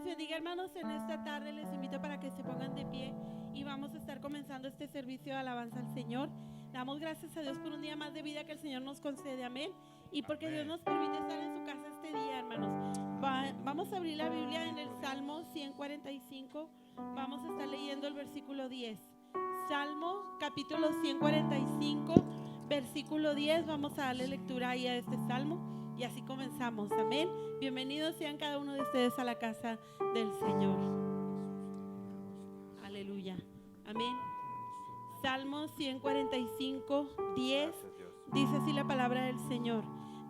bendiga, hermanos. En esta tarde les invito para que se pongan de pie y vamos a estar comenzando este servicio de alabanza al Señor. Damos gracias a Dios por un día más de vida que el Señor nos concede, amén. Y porque Dios nos permite estar en su casa este día, hermanos. Vamos a abrir la Biblia en el Salmo 145. Vamos a estar leyendo el versículo 10. Salmo capítulo 145, versículo 10. Vamos a darle lectura ahí a este salmo. Y así comenzamos, amén. Bienvenidos sean cada uno de ustedes a la casa del Señor. Aleluya, amén. Salmo 145, 10. Dice así la palabra del Señor: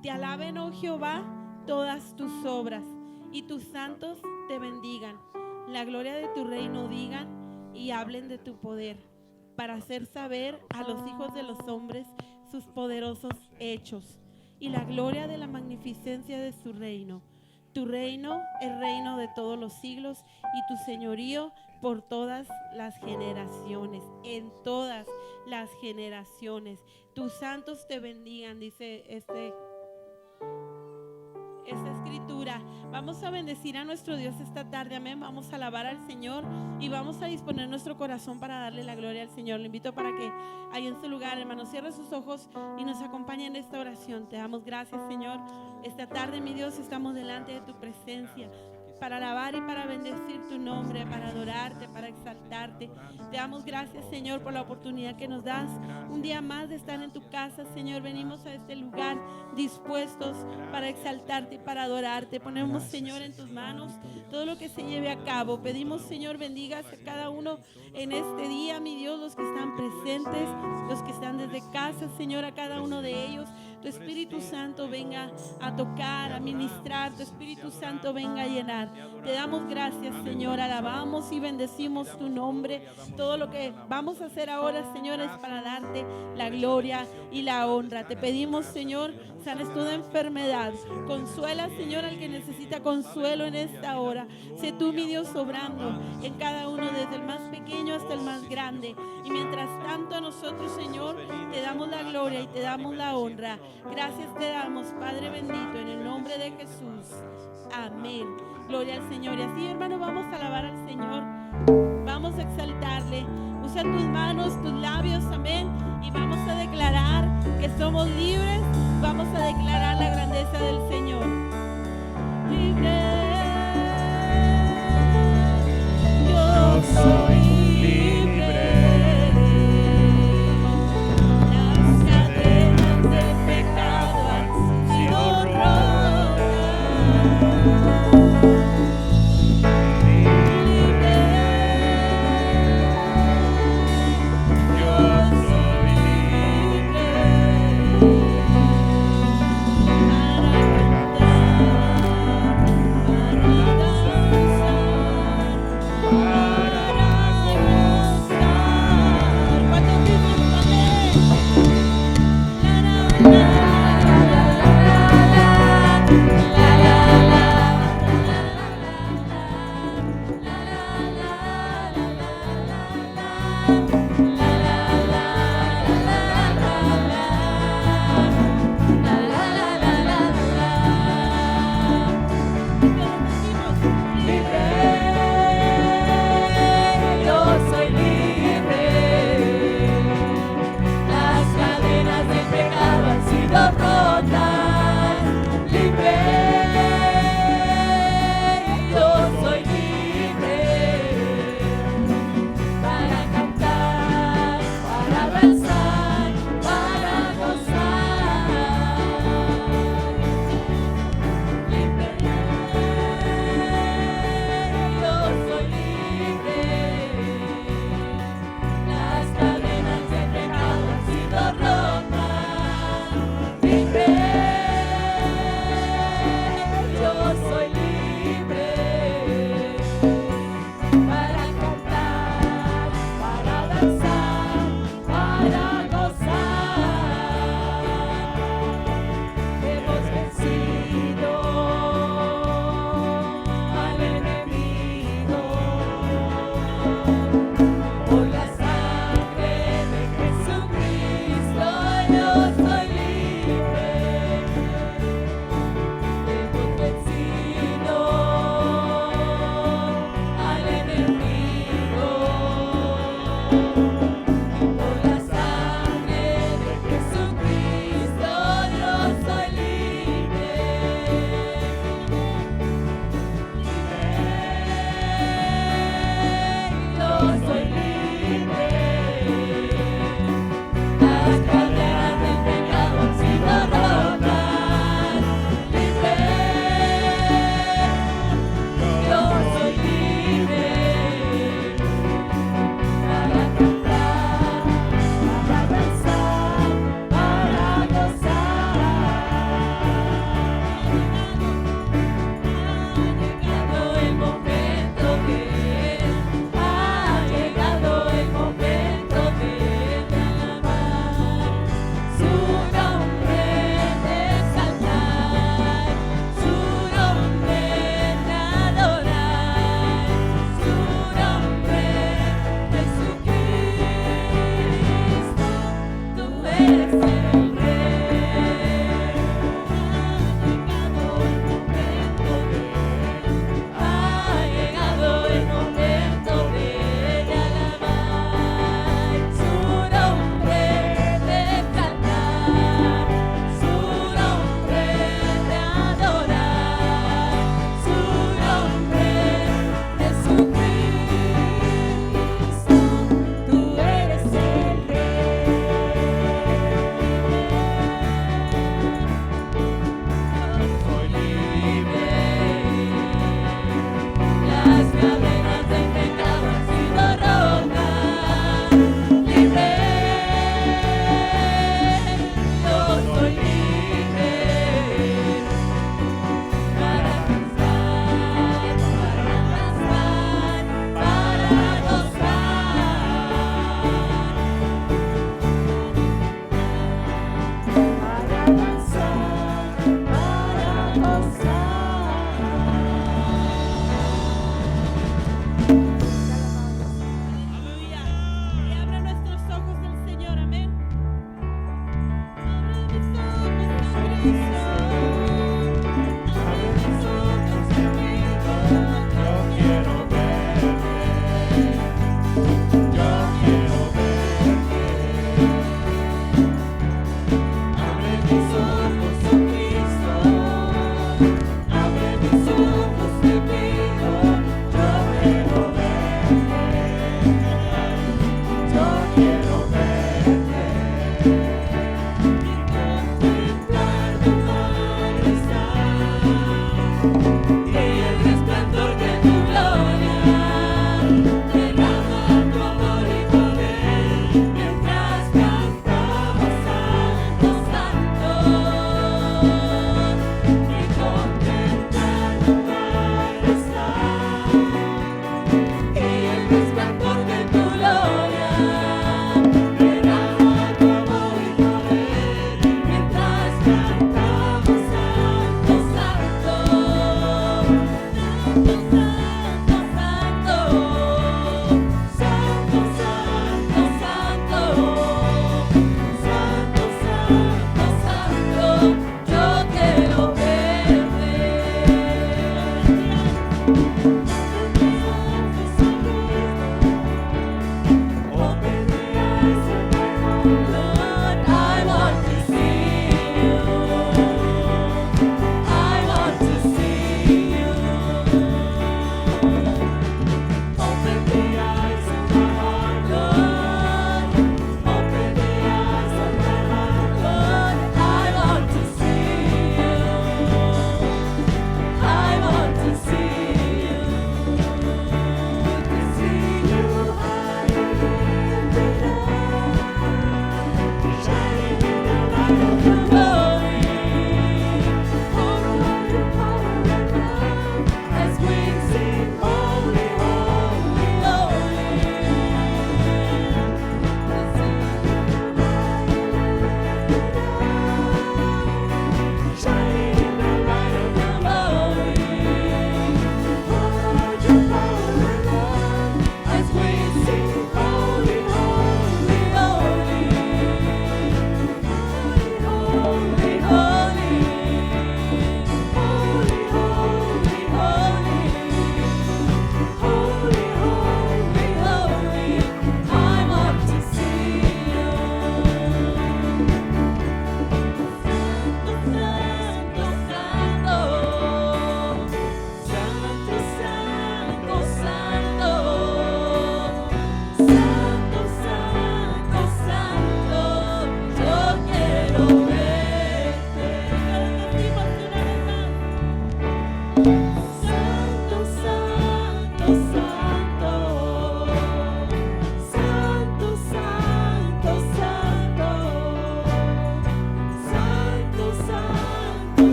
Te alaben, oh Jehová, todas tus obras, y tus santos te bendigan. La gloria de tu reino digan y hablen de tu poder, para hacer saber a los hijos de los hombres sus poderosos hechos y la gloria de la magnificencia de su reino. Tu reino es reino de todos los siglos, y tu señorío por todas las generaciones, en todas las generaciones. Tus santos te bendigan, dice esta escritura. Vamos a bendecir a nuestro Dios esta tarde, amén. Vamos a alabar al Señor y vamos a disponer nuestro corazón para darle la gloria al Señor. Le invito para que ahí en su lugar, hermano, cierre sus ojos y nos acompañe en esta oración. Te damos gracias, Señor. Esta tarde, mi Dios, estamos delante de tu presencia para alabar y para bendecir tu nombre, para adorarte, para exaltarte. Te damos gracias, Señor, por la oportunidad que nos das un día más de estar en tu casa, Señor. Venimos a este lugar dispuestos para exaltarte y para adorarte. Ponemos, Señor, en tus manos todo lo que se lleve a cabo. Pedimos, Señor, bendigas a cada uno en este día, mi Dios, los que están presentes, los que están desde casa, Señor, a cada uno de ellos. Tu Espíritu Santo venga a tocar, a ministrar. Tu Espíritu Santo venga a llenar. Te damos gracias, Señor. Alabamos y bendecimos tu nombre. Todo lo que vamos a hacer ahora, Señor, es para darte la gloria y la honra. Te pedimos, Señor, sanes toda enfermedad. Consuela, Señor, al que necesita consuelo en esta hora. Sé tú, mi Dios, obrando en cada uno, desde el más pequeño hasta el más grande. Y mientras tanto a nosotros, Señor, te damos la gloria y te damos la honra. Gracias te damos, Padre bendito, en el nombre de Jesús. Amén. Gloria al Señor. Y así, hermano, vamos a alabar al Señor. Vamos a exaltarle. Usa tus manos, tus labios, amén. Y vamos a declarar que somos libres. Vamos a declarar la grandeza del Señor. Libre. Yo soy libre. Las cadenas del pecado han sido rotas.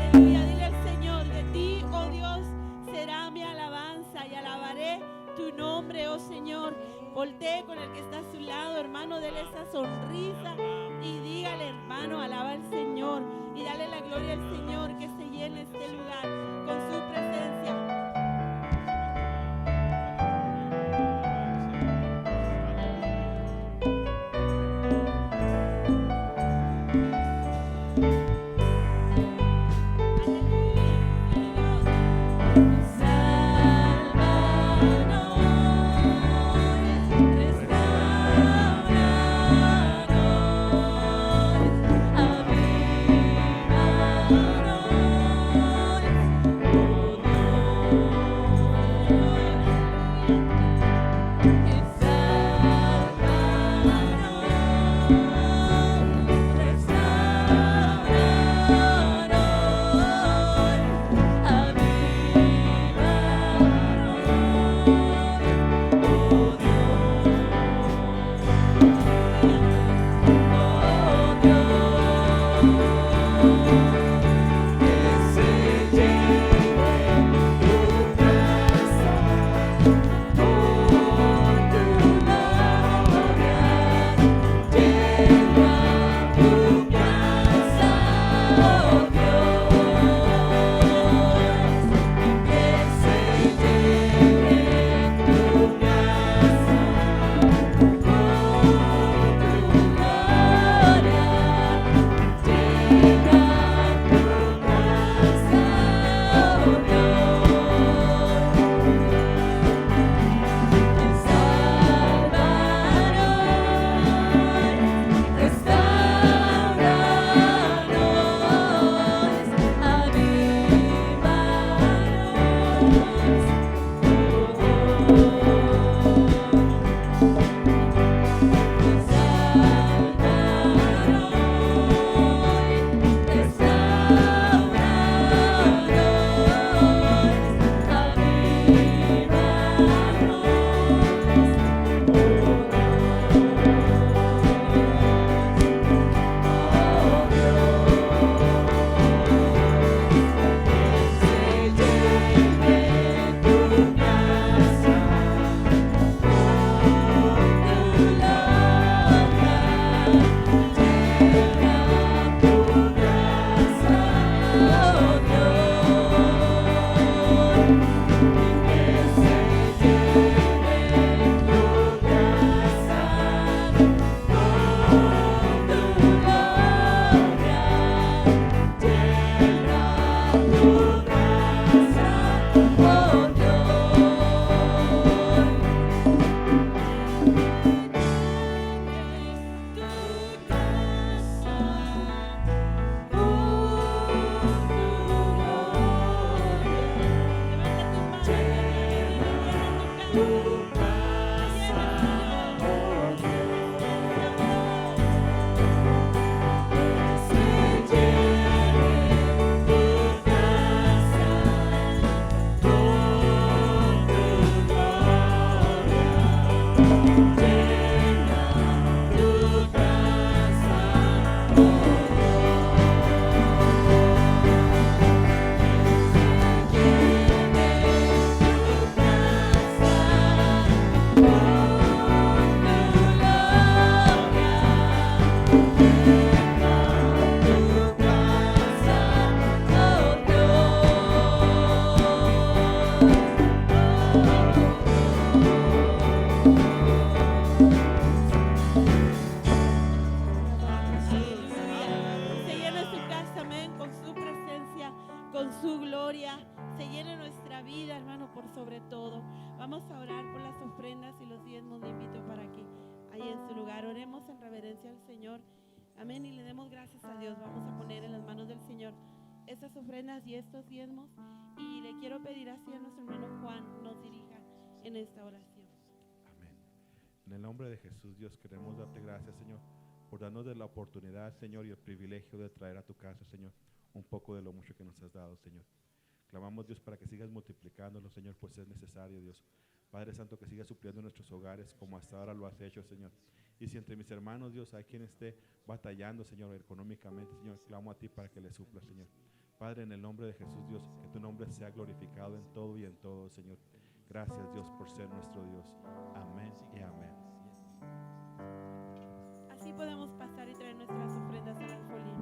Aleluya, dile al Señor, de ti, oh Dios, será mi alabanza y alabaré tu nombre, oh Señor. Voltee con el que está a su lado, hermano, dele esa sonrisa y dígale, hermano, alaba al Señor y dale la gloria al Señor, que se llene este lugar con su presencia. Vamos a orar por las ofrendas y los diezmos. Le invito para que ahí en su lugar oremos en reverencia al Señor. Amén. Y le demos gracias a Dios. Vamos a poner en las manos del Señor estas ofrendas y estos diezmos. Y le quiero pedir así a nuestro hermano Juan nos dirija en esta oración. Amén. En el nombre de Jesús, Dios, queremos darte gracias, Señor, por darnos de la oportunidad, Señor, y el privilegio de traer a tu casa, Señor, un poco de lo mucho que nos has dado, Señor. Clamamos, Dios, para que sigas multiplicándolo, Señor, pues es necesario, Dios. Padre Santo, que sigas supliendo nuestros hogares como hasta ahora lo has hecho, Señor. Y si entre mis hermanos, Dios, hay quien esté batallando, Señor, económicamente, Señor, clamo a ti para que le supla, Señor. Padre, en el nombre de Jesús, Dios, que tu nombre sea glorificado en todo y en todo, Señor. Gracias, Dios, por ser nuestro Dios. Amén y amén. Así podemos pasar y traer nuestras ofrendas al alfolí.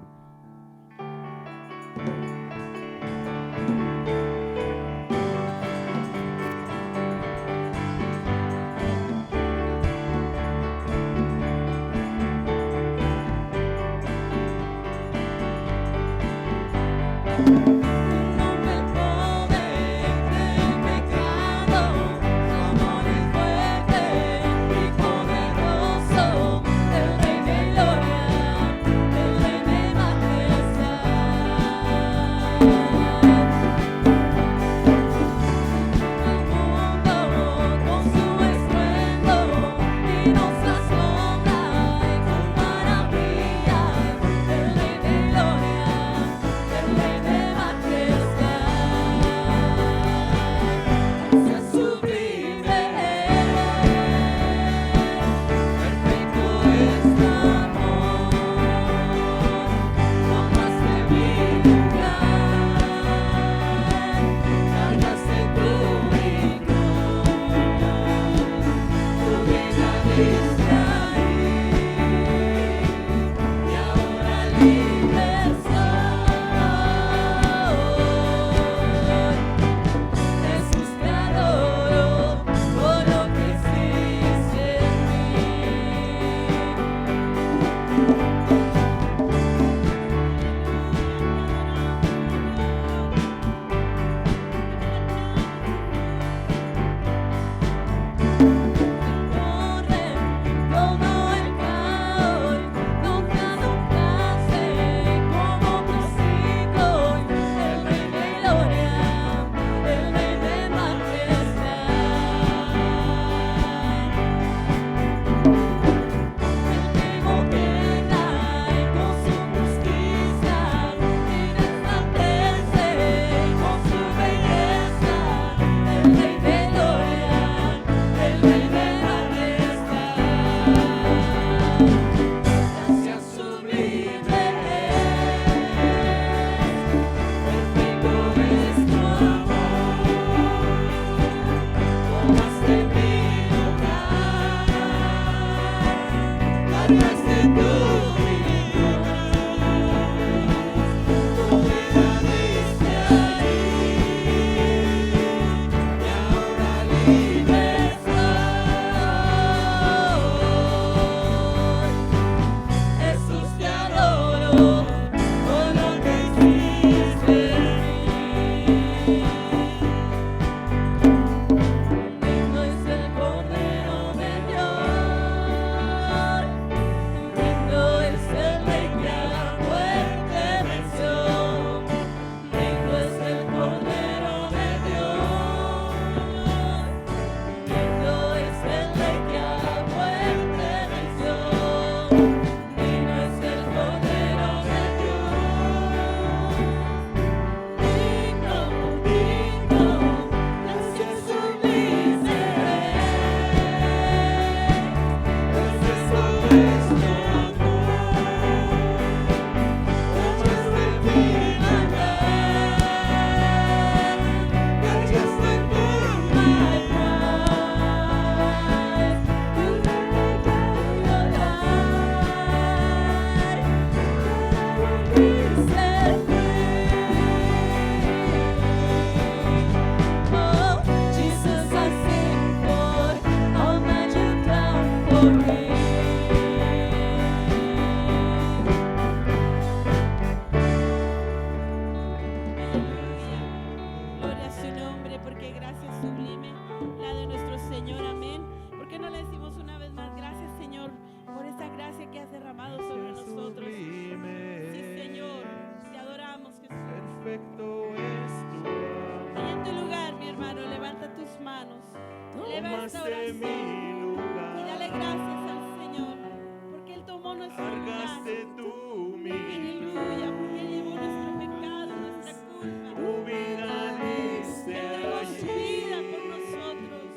llevó nuestro pecado. cargaste tú mi Aleluya, porque Él llevó nuestro pecado, nuestra culpa. tu vida diste Entregó su allí. vida por nosotros.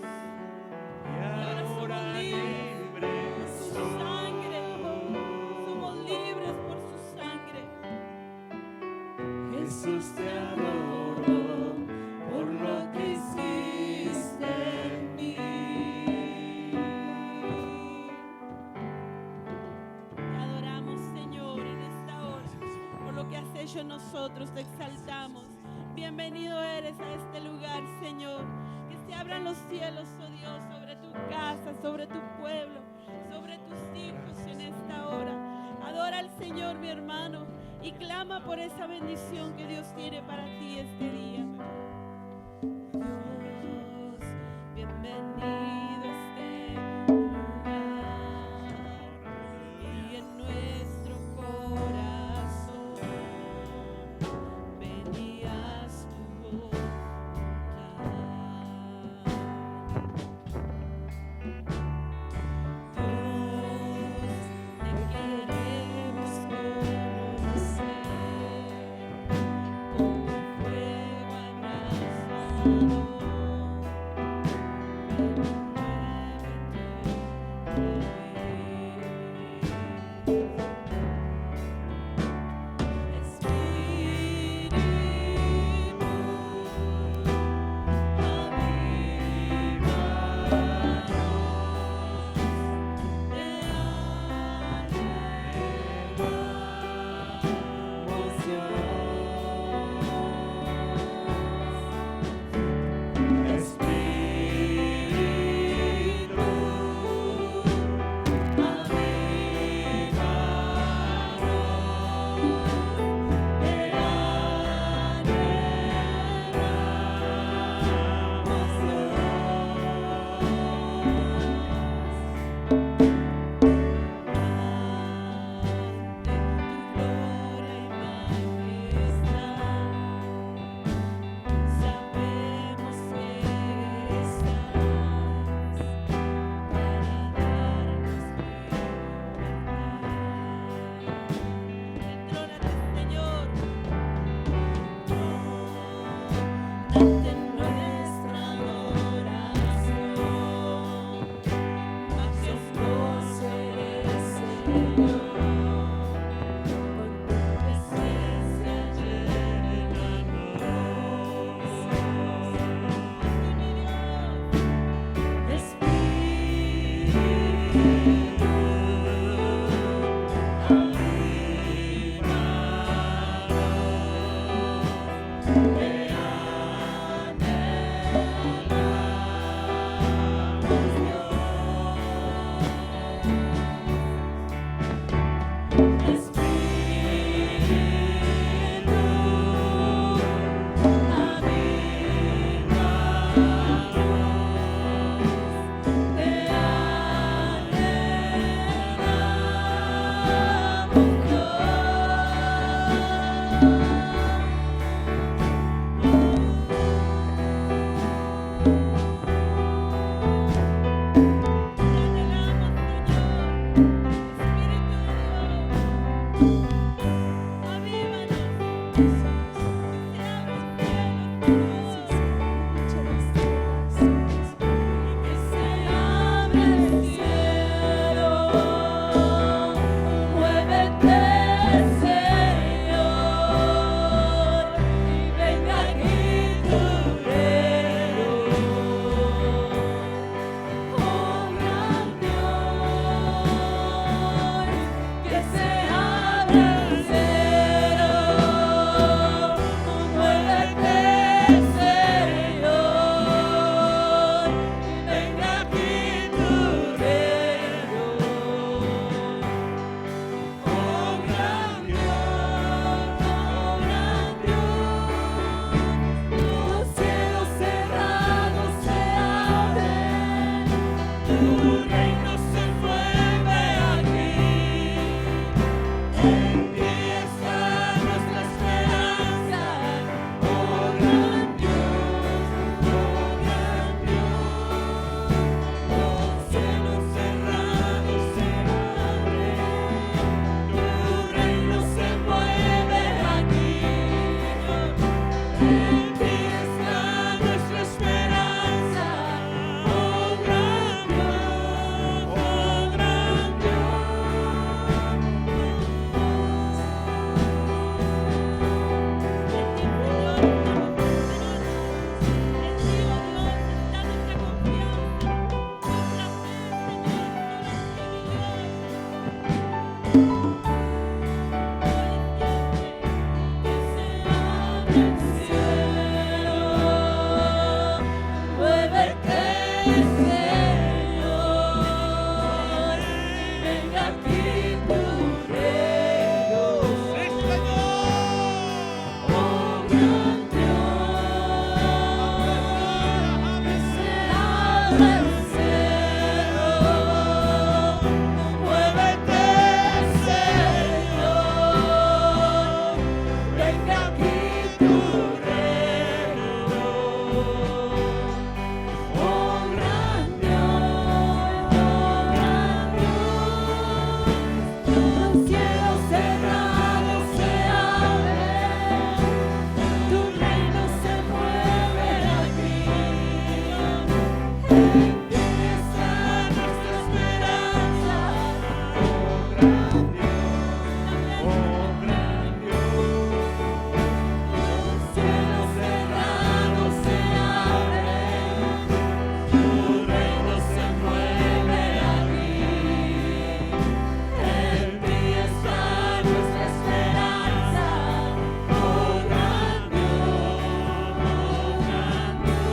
Y ahora libres Por su sangre. Somos libres por su sangre. Jesús te adoro por lo que hiciste en mí. Te adoramos, Señor, en esta hora. Por lo que has hecho en nosotros, te exaltamos. Bienvenido eres a este lugar, Señor. Que se abran los cielos, oh Dios, sobre tu casa, sobre tu pueblo, sobre tus hijos en esta hora. Adora al Señor, mi hermano, y clama por esa bendición que Dios tiene para ti este día. Dios, bienvenido a este lugar y en nuestro corazón venías tu voluntad. Dios, te queremos conocer con tu fuego abrasador. Que se abra nuestra esperanza, oh gran Dios, oh gran Dios.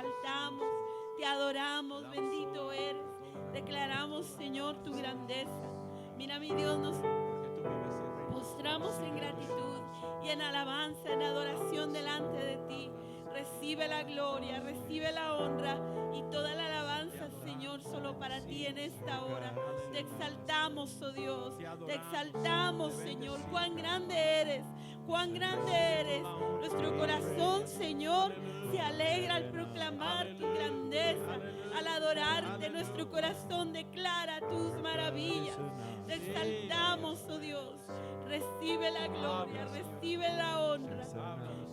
exaltamos, te adoramos, bendito eres. Declaramos, Señor, tu grandeza. Mira, mi Dios, nos postramos en gratitud y en alabanza, en adoración delante de ti. Recibe la gloria, recibe la honra y toda la alabanza, Señor, solo para ti en esta hora. Te exaltamos, oh Dios, te exaltamos, Señor. Cuán grande eres, cuán grande eres. Nuestro corazón, Señor, se alegra al proclamar tu grandeza, al adorarte. Nuestro corazón declara tus maravillas. Te exaltamos, oh Dios. Recibe la gloria, recibe la honra.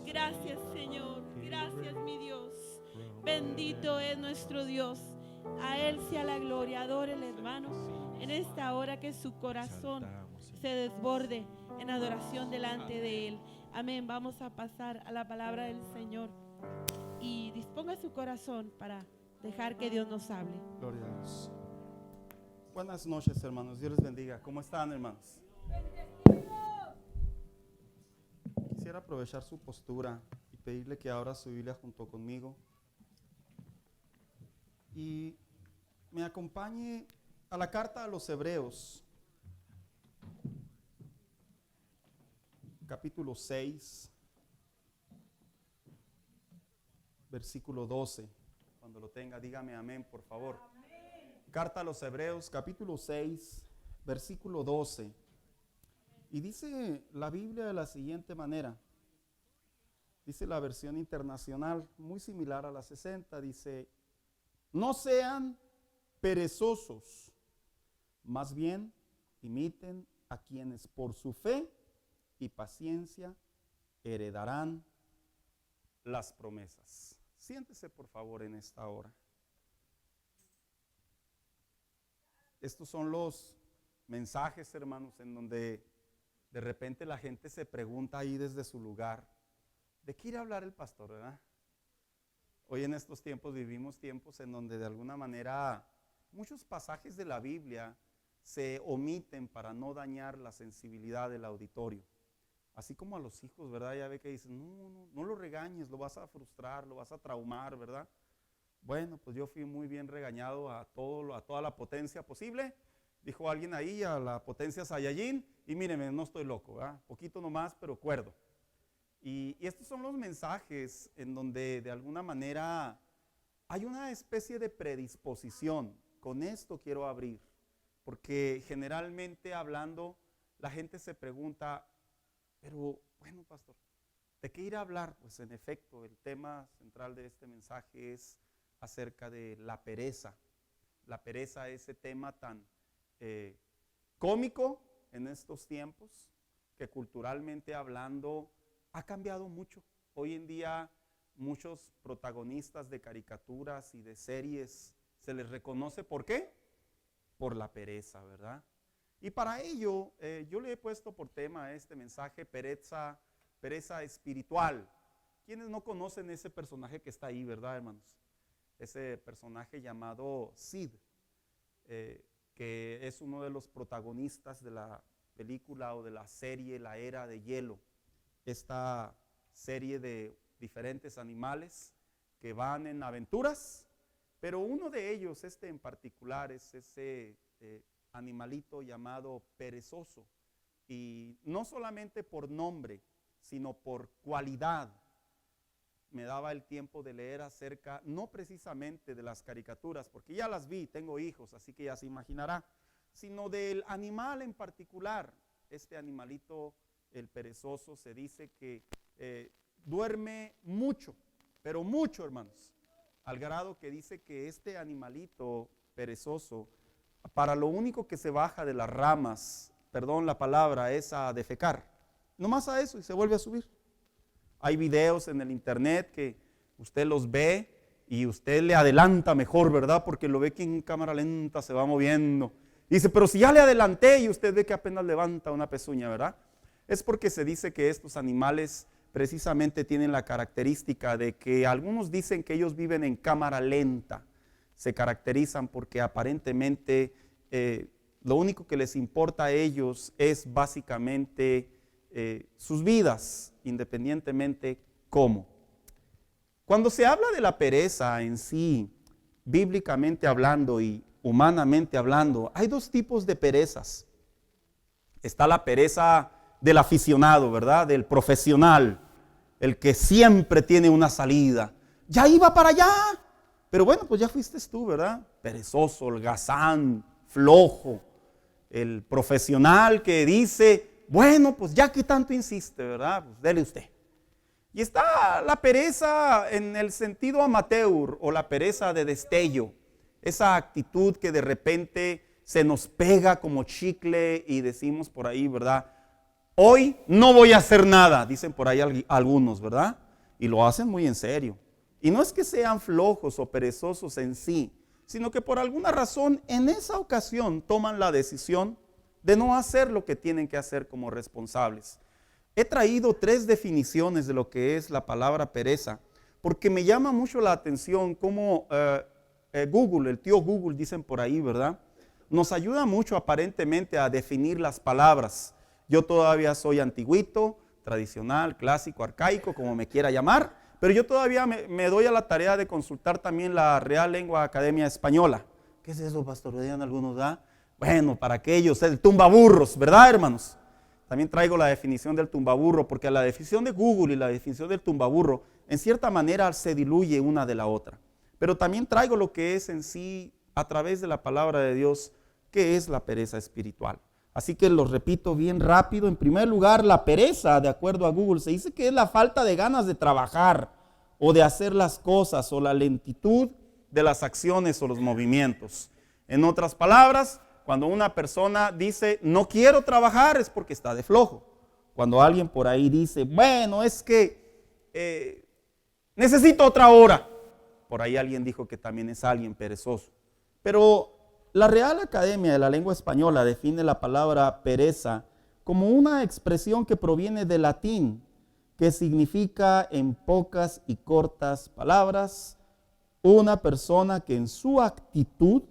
Gracias, Señor. Gracias, mi Dios. Bendito es nuestro Dios. A Él sea la gloria. Adórele, hermano, en esta hora, que su corazón se desborde en adoración delante de Él. Amén. Vamos a pasar a la palabra del Señor. Y disponga su corazón para dejar que Dios nos hable. Gloria a Dios. Buenas noches, hermanos. Dios les bendiga. ¿Cómo están, hermanos? Quisiera aprovechar su postura y pedirle que abra su Biblia junto conmigo y me acompañe a la carta a los Hebreos, capítulo 6, versículo 12. Cuando lo tenga, dígame amén, por favor. Amén. Carta a los Hebreos, capítulo 6, versículo 12. Y dice la Biblia de la siguiente manera. Dice la versión internacional, muy similar a la 60, dice: no sean perezosos, más bien imiten a quienes por su fe y paciencia heredarán las promesas. Siéntese, por favor, en esta hora. Estos son los mensajes, hermanos, en donde de repente la gente se pregunta ahí desde su lugar: ¿de qué irá a hablar el pastor, verdad? Hoy en estos tiempos vivimos tiempos en donde de alguna manera muchos pasajes de la Biblia se omiten para no dañar la sensibilidad del auditorio. Así como a los hijos, ¿verdad? Ya ve que dicen, no lo regañes, lo vas a frustrar, lo vas a traumar, ¿verdad? Bueno, pues yo fui muy bien regañado a toda la potencia posible. Dijo alguien ahí, a la potencia Saiyajin, y míreme, no estoy loco, ¿verdad? Poquito nomás, pero cuerdo. Y estos son los mensajes en donde de alguna manera hay una especie de predisposición. Con esto quiero abrir, porque generalmente hablando la gente se pregunta, pero bueno, pastor, ¿de qué ir a hablar? Pues en efecto, el tema central de este mensaje es acerca de la pereza. La pereza, ese tema tan cómico en estos tiempos, que culturalmente hablando ha cambiado mucho. Hoy en día muchos protagonistas de caricaturas y de series se les reconoce, ¿por qué? Por la pereza, ¿verdad? Y para ello yo le he puesto por tema a este mensaje pereza espiritual. ¿Quiénes no conocen ese personaje que está ahí, verdad, hermanos? Ese personaje llamado Sid, que es uno de los protagonistas de la película o de la serie La Era de Hielo. Esta serie de diferentes animales que van en aventuras, pero uno de ellos, este en particular, es ese animalito llamado perezoso. Y no solamente por nombre, sino por cualidad. Me daba el tiempo de leer acerca, no precisamente de las caricaturas, porque ya las vi, tengo hijos, así que ya se imaginará, sino del animal en particular. Este animalito, el perezoso, se dice que duerme mucho, pero mucho, hermanos, al grado que dice que este animalito perezoso, para lo único que se baja de las ramas, perdón la palabra, es a defecar, nomás a eso, y se vuelve a subir. Hay videos en el internet que usted los ve y usted le adelanta mejor, ¿verdad? Porque lo ve que en cámara lenta se va moviendo. Dice, pero si ya le adelanté, y usted ve que apenas levanta una pezuña, ¿verdad? Es porque se dice que estos animales precisamente tienen la característica de que algunos dicen que ellos viven en cámara lenta. Se caracterizan porque aparentemente lo único que les importa a ellos es básicamente sus vidas, independientemente cómo. Cuando se habla de la pereza en sí, bíblicamente hablando y humanamente hablando, hay dos tipos de perezas. Está la pereza del aficionado, ¿verdad? Del profesional, el que siempre tiene una salida. Ya iba para allá, pero bueno, pues ya fuiste tú, ¿verdad? Perezoso, holgazán, flojo. El profesional que dice, bueno, pues ya que tanto insiste, ¿verdad? Pues dele usted. Y está la pereza en el sentido amateur o la pereza de destello. Esa actitud que de repente se nos pega como chicle y decimos por ahí, ¿verdad? Hoy no voy a hacer nada, dicen por ahí algunos, ¿verdad? Y lo hacen muy en serio. Y no es que sean flojos o perezosos en sí, sino que por alguna razón en esa ocasión toman la decisión de no hacer lo que tienen que hacer como responsables. He traído 3 definiciones de lo que es la palabra pereza, porque me llama mucho la atención cómo Google, el tío Google, dicen por ahí, ¿verdad? Nos ayuda mucho aparentemente a definir las palabras. Yo todavía soy antiguito, tradicional, clásico, arcaico, como me quiera llamar, pero yo todavía me doy a la tarea de consultar también la Real Lengua Academia Española. ¿Qué es eso, pastor? ¿Vean algunos, da? Bueno, para aquellos, el tumbaburros, ¿verdad, hermanos? También traigo la definición del tumbaburro, porque la definición de Google y la definición del tumbaburro, en cierta manera se diluye una de la otra. Pero también traigo lo que es en sí, a través de la palabra de Dios, que es la pereza espiritual. Así que lo repito bien rápido. En primer lugar, la pereza, de acuerdo a Google, se dice que es la falta de ganas de trabajar o de hacer las cosas o la lentitud de las acciones o los movimientos. En otras palabras, cuando una persona dice no quiero trabajar es porque está de flojo. Cuando alguien por ahí dice, bueno, es que necesito otra hora, por ahí alguien dijo que también es alguien perezoso. Pero la Real Academia de la Lengua Española define la palabra pereza como una expresión que proviene del latín, que significa en pocas y cortas palabras, una persona que en su actitud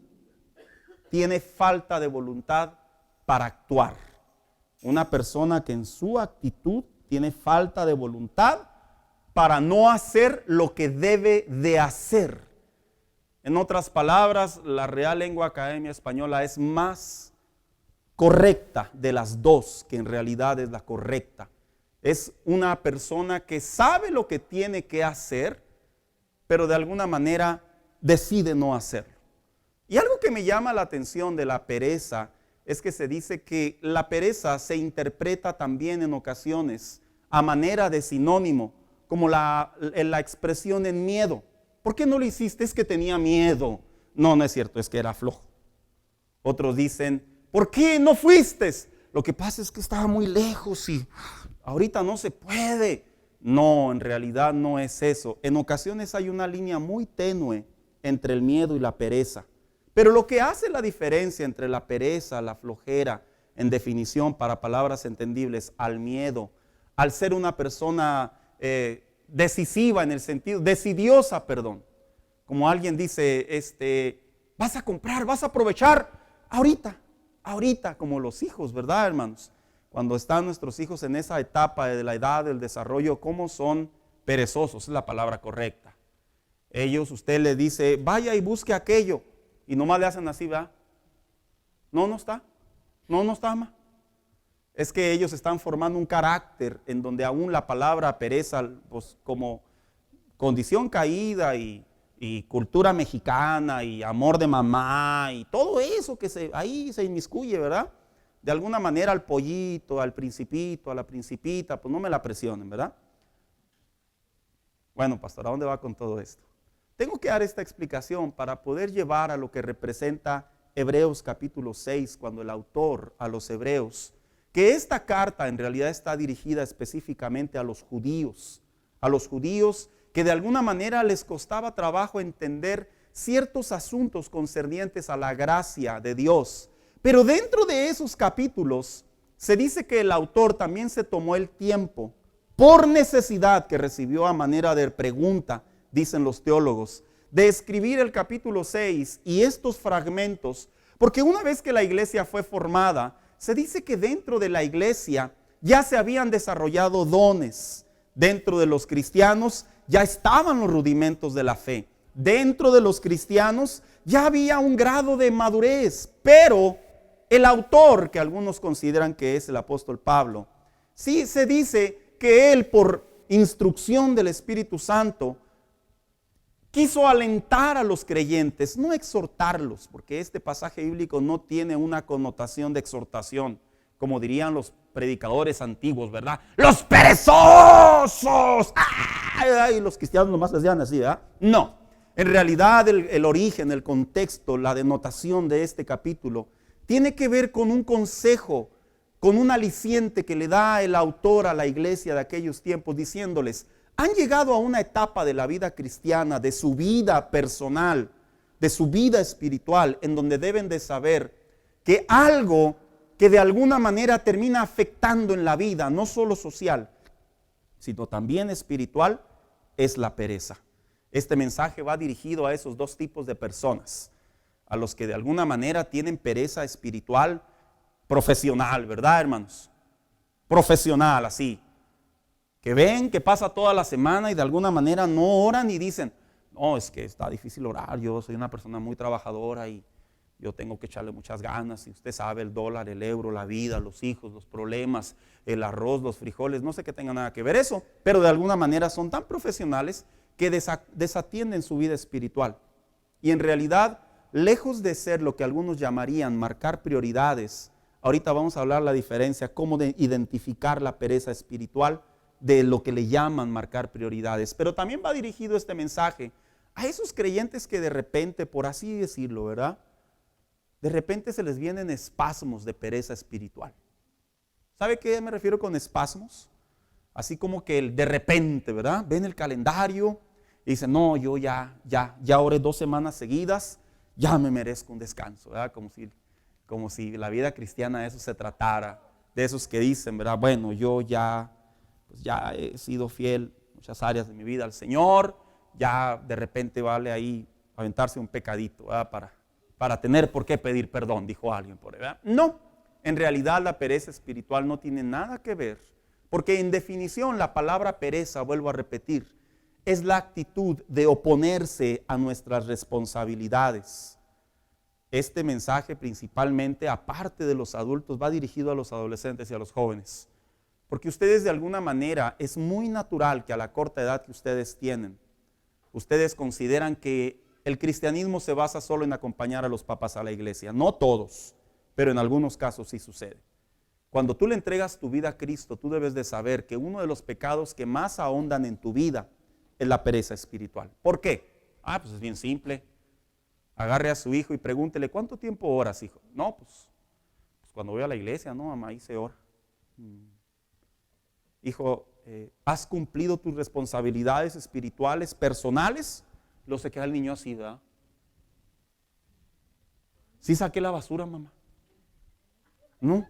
tiene falta de voluntad para actuar. Una persona que en su actitud tiene falta de voluntad para no hacer lo que debe de hacer. En otras palabras, la Real Lengua Academia Española es más correcta de las dos, que en realidad es la correcta. Es una persona que sabe lo que tiene que hacer, pero de alguna manera decide no hacerlo. Y algo que me llama la atención de la pereza es que se dice que la pereza se interpreta también en ocasiones a manera de sinónimo, como la expresión en miedo. ¿Por qué no lo hiciste? Es que tenía miedo. No, no es cierto, es que era flojo. Otros dicen, ¿por qué no fuiste? Lo que pasa es que estaba muy lejos y ahorita no se puede. No, en realidad no es eso. En ocasiones hay una línea muy tenue entre el miedo y la pereza. Pero lo que hace la diferencia entre la pereza, la flojera, en definición para palabras entendibles, al miedo, al ser una persona decisiva en el sentido, decidiosa, perdón. Como alguien dice, vas a comprar, vas a aprovechar ahorita, como los hijos, ¿verdad, hermanos? Cuando están nuestros hijos en esa etapa de la edad del desarrollo, ¿cómo son perezosos? Es la palabra correcta. Ellos, usted le dice, vaya y busque aquello, y nomás le hacen así, ¿verdad? No está, ama. Es que ellos están formando un carácter en donde aún la palabra pereza, pues como condición caída y cultura mexicana y amor de mamá y todo eso que ahí se inmiscuye, ¿verdad? De alguna manera al pollito, al principito, a la principita, pues no me la presionen, ¿verdad? Bueno, pastor, ¿a dónde va con todo esto? Tengo que dar esta explicación para poder llevar a lo que representa Hebreos capítulo 6, cuando el autor a los hebreos, que esta carta en realidad está dirigida específicamente a los judíos que de alguna manera les costaba trabajo entender ciertos asuntos concernientes a la gracia de Dios. Pero dentro de esos capítulos se dice que el autor también se tomó el tiempo, por necesidad que recibió a manera de pregunta, dicen los teólogos, de escribir el capítulo 6 y estos fragmentos, porque una vez que la iglesia fue formada, se dice que dentro de la iglesia ya se habían desarrollado dones Dentro de los cristianos ya estaban los rudimentos de la fe. Dentro de los cristianos ya había un grado de madurez, pero el autor, que algunos consideran que es el apóstol Pablo, sí se dice que él, por instrucción del Espíritu Santo, quiso alentar a los creyentes, no exhortarlos, porque este pasaje bíblico no tiene una connotación de exhortación, como dirían los predicadores antiguos, ¿verdad? ¡Los perezosos! ¡Ay! Los cristianos nomás decían así, ¿verdad? No, en realidad el origen, el contexto, la denotación de este capítulo tiene que ver con un consejo, con un aliciente que le da el autor a la iglesia de aquellos tiempos, diciéndoles: han llegado a una etapa de la vida cristiana, de su vida personal, de su vida espiritual, en donde deben de saber que algo que de alguna manera termina afectando en la vida, no solo social, sino también espiritual, es la pereza. Este mensaje va dirigido a esos dos tipos de personas, a los que de alguna manera tienen pereza espiritual profesional, ¿verdad, hermanos? Profesional, así. Que ven que pasa toda la semana y de alguna manera no oran y dicen: no, es que está difícil orar, yo soy una persona muy trabajadora y yo tengo que echarle muchas ganas, y usted sabe, el dólar, el euro, la vida, los hijos, los problemas, el arroz, los frijoles, no sé que tenga nada que ver eso, pero de alguna manera son tan profesionales que desatienden su vida espiritual. Y en realidad, lejos de ser lo que algunos llamarían marcar prioridades, ahorita vamos a hablar la diferencia, cómo de identificar la pereza espiritual de lo que le llaman marcar prioridades. Pero también va dirigido este mensaje a esos creyentes que de repente, por así decirlo, ¿verdad?, de repente se les vienen espasmos de pereza espiritual. ¿Sabe a qué me refiero con espasmos? Así como que de repente, ¿verdad?, ven el calendario y dicen: no, yo ya oré 2 semanas seguidas, ya me merezco un descanso, ¿verdad? Como si la vida cristiana de eso se tratara, de esos que dicen, ¿verdad?, bueno, yo ya he sido fiel en muchas áreas de mi vida al Señor, ya de repente vale ahí aventarse un pecadito, ¿verdad?, para tener por qué pedir perdón, dijo alguien por ahí, ¿verdad? No, en realidad la pereza espiritual no tiene nada que ver, porque en definición la palabra pereza, vuelvo a repetir, es la actitud de oponerse a nuestras responsabilidades. Este mensaje principalmente, aparte de los adultos, va dirigido a los adolescentes y a los jóvenes, porque ustedes de alguna manera, es muy natural que a la corta edad que ustedes tienen, ustedes consideran que el cristianismo se basa solo en acompañar a los papás a la iglesia. No todos, pero en algunos casos sí sucede. Cuando tú le entregas tu vida a Cristo, tú debes de saber que uno de los pecados que más ahondan en tu vida es la pereza espiritual. ¿Por qué? Pues es bien simple. Agarre a su hijo y pregúntele: ¿cuánto tiempo oras, hijo? No, pues cuando voy a la iglesia, no, mamá, ahí se ora. Hijo, ¿has cumplido tus responsabilidades espirituales, personales? Lo se queda el niño así, ¿verdad? ¿Sí saqué la basura, mamá? No,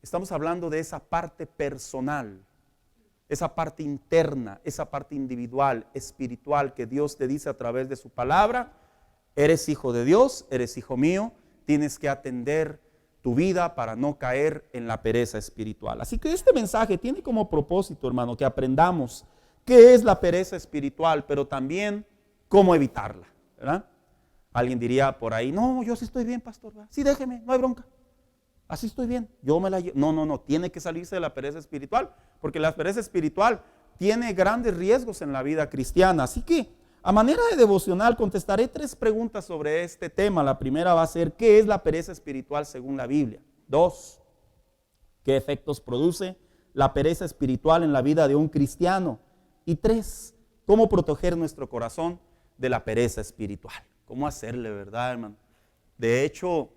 estamos hablando de esa parte personal, esa parte interna, esa parte individual, espiritual, que Dios te dice a través de su palabra: eres hijo de Dios, eres hijo mío, tienes que atender tu vida para no caer en la pereza espiritual. Así que este mensaje tiene como propósito, hermano, que aprendamos qué es la pereza espiritual, pero también cómo evitarla, ¿verdad? Alguien diría por ahí: no, yo sí estoy bien, pastor, ¿verdad? Sí, déjeme, no hay bronca, así estoy bien, yo me la llevo. No, tiene que salirse de la pereza espiritual, porque la pereza espiritual tiene grandes riesgos en la vida cristiana. Así que, a manera de devocional, contestaré 3 preguntas sobre este tema. La primera va a ser: ¿qué es la pereza espiritual según la Biblia? 2, ¿qué efectos produce la pereza espiritual en la vida de un cristiano? Y 3, ¿cómo proteger nuestro corazón de la pereza espiritual? ¿Cómo hacerle, verdad, hermano? De hecho,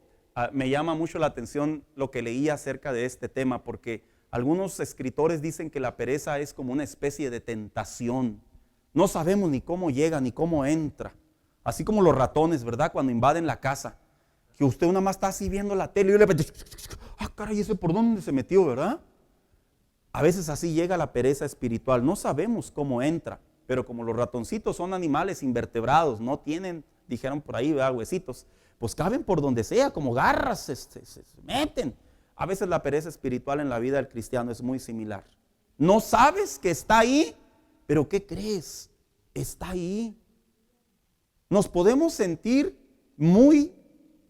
me llama mucho la atención lo que leí acerca de este tema, porque algunos escritores dicen que la pereza es como una especie de tentación. No sabemos ni cómo llega ni cómo entra. Así como los ratones, ¿verdad?, cuando invaden la casa, que usted nada más está así viendo la tele y le repente: caray, ¿ese por dónde se metió, verdad? A veces así llega la pereza espiritual. No sabemos cómo entra, pero como los ratoncitos son animales invertebrados, no tienen, dijeron por ahí, ¿verdad?, huesitos, pues caben por donde sea, como garras, se meten. A veces la pereza espiritual en la vida del cristiano es muy similar. No sabes que está ahí, pero ¿qué crees? Está ahí. Nos podemos sentir muy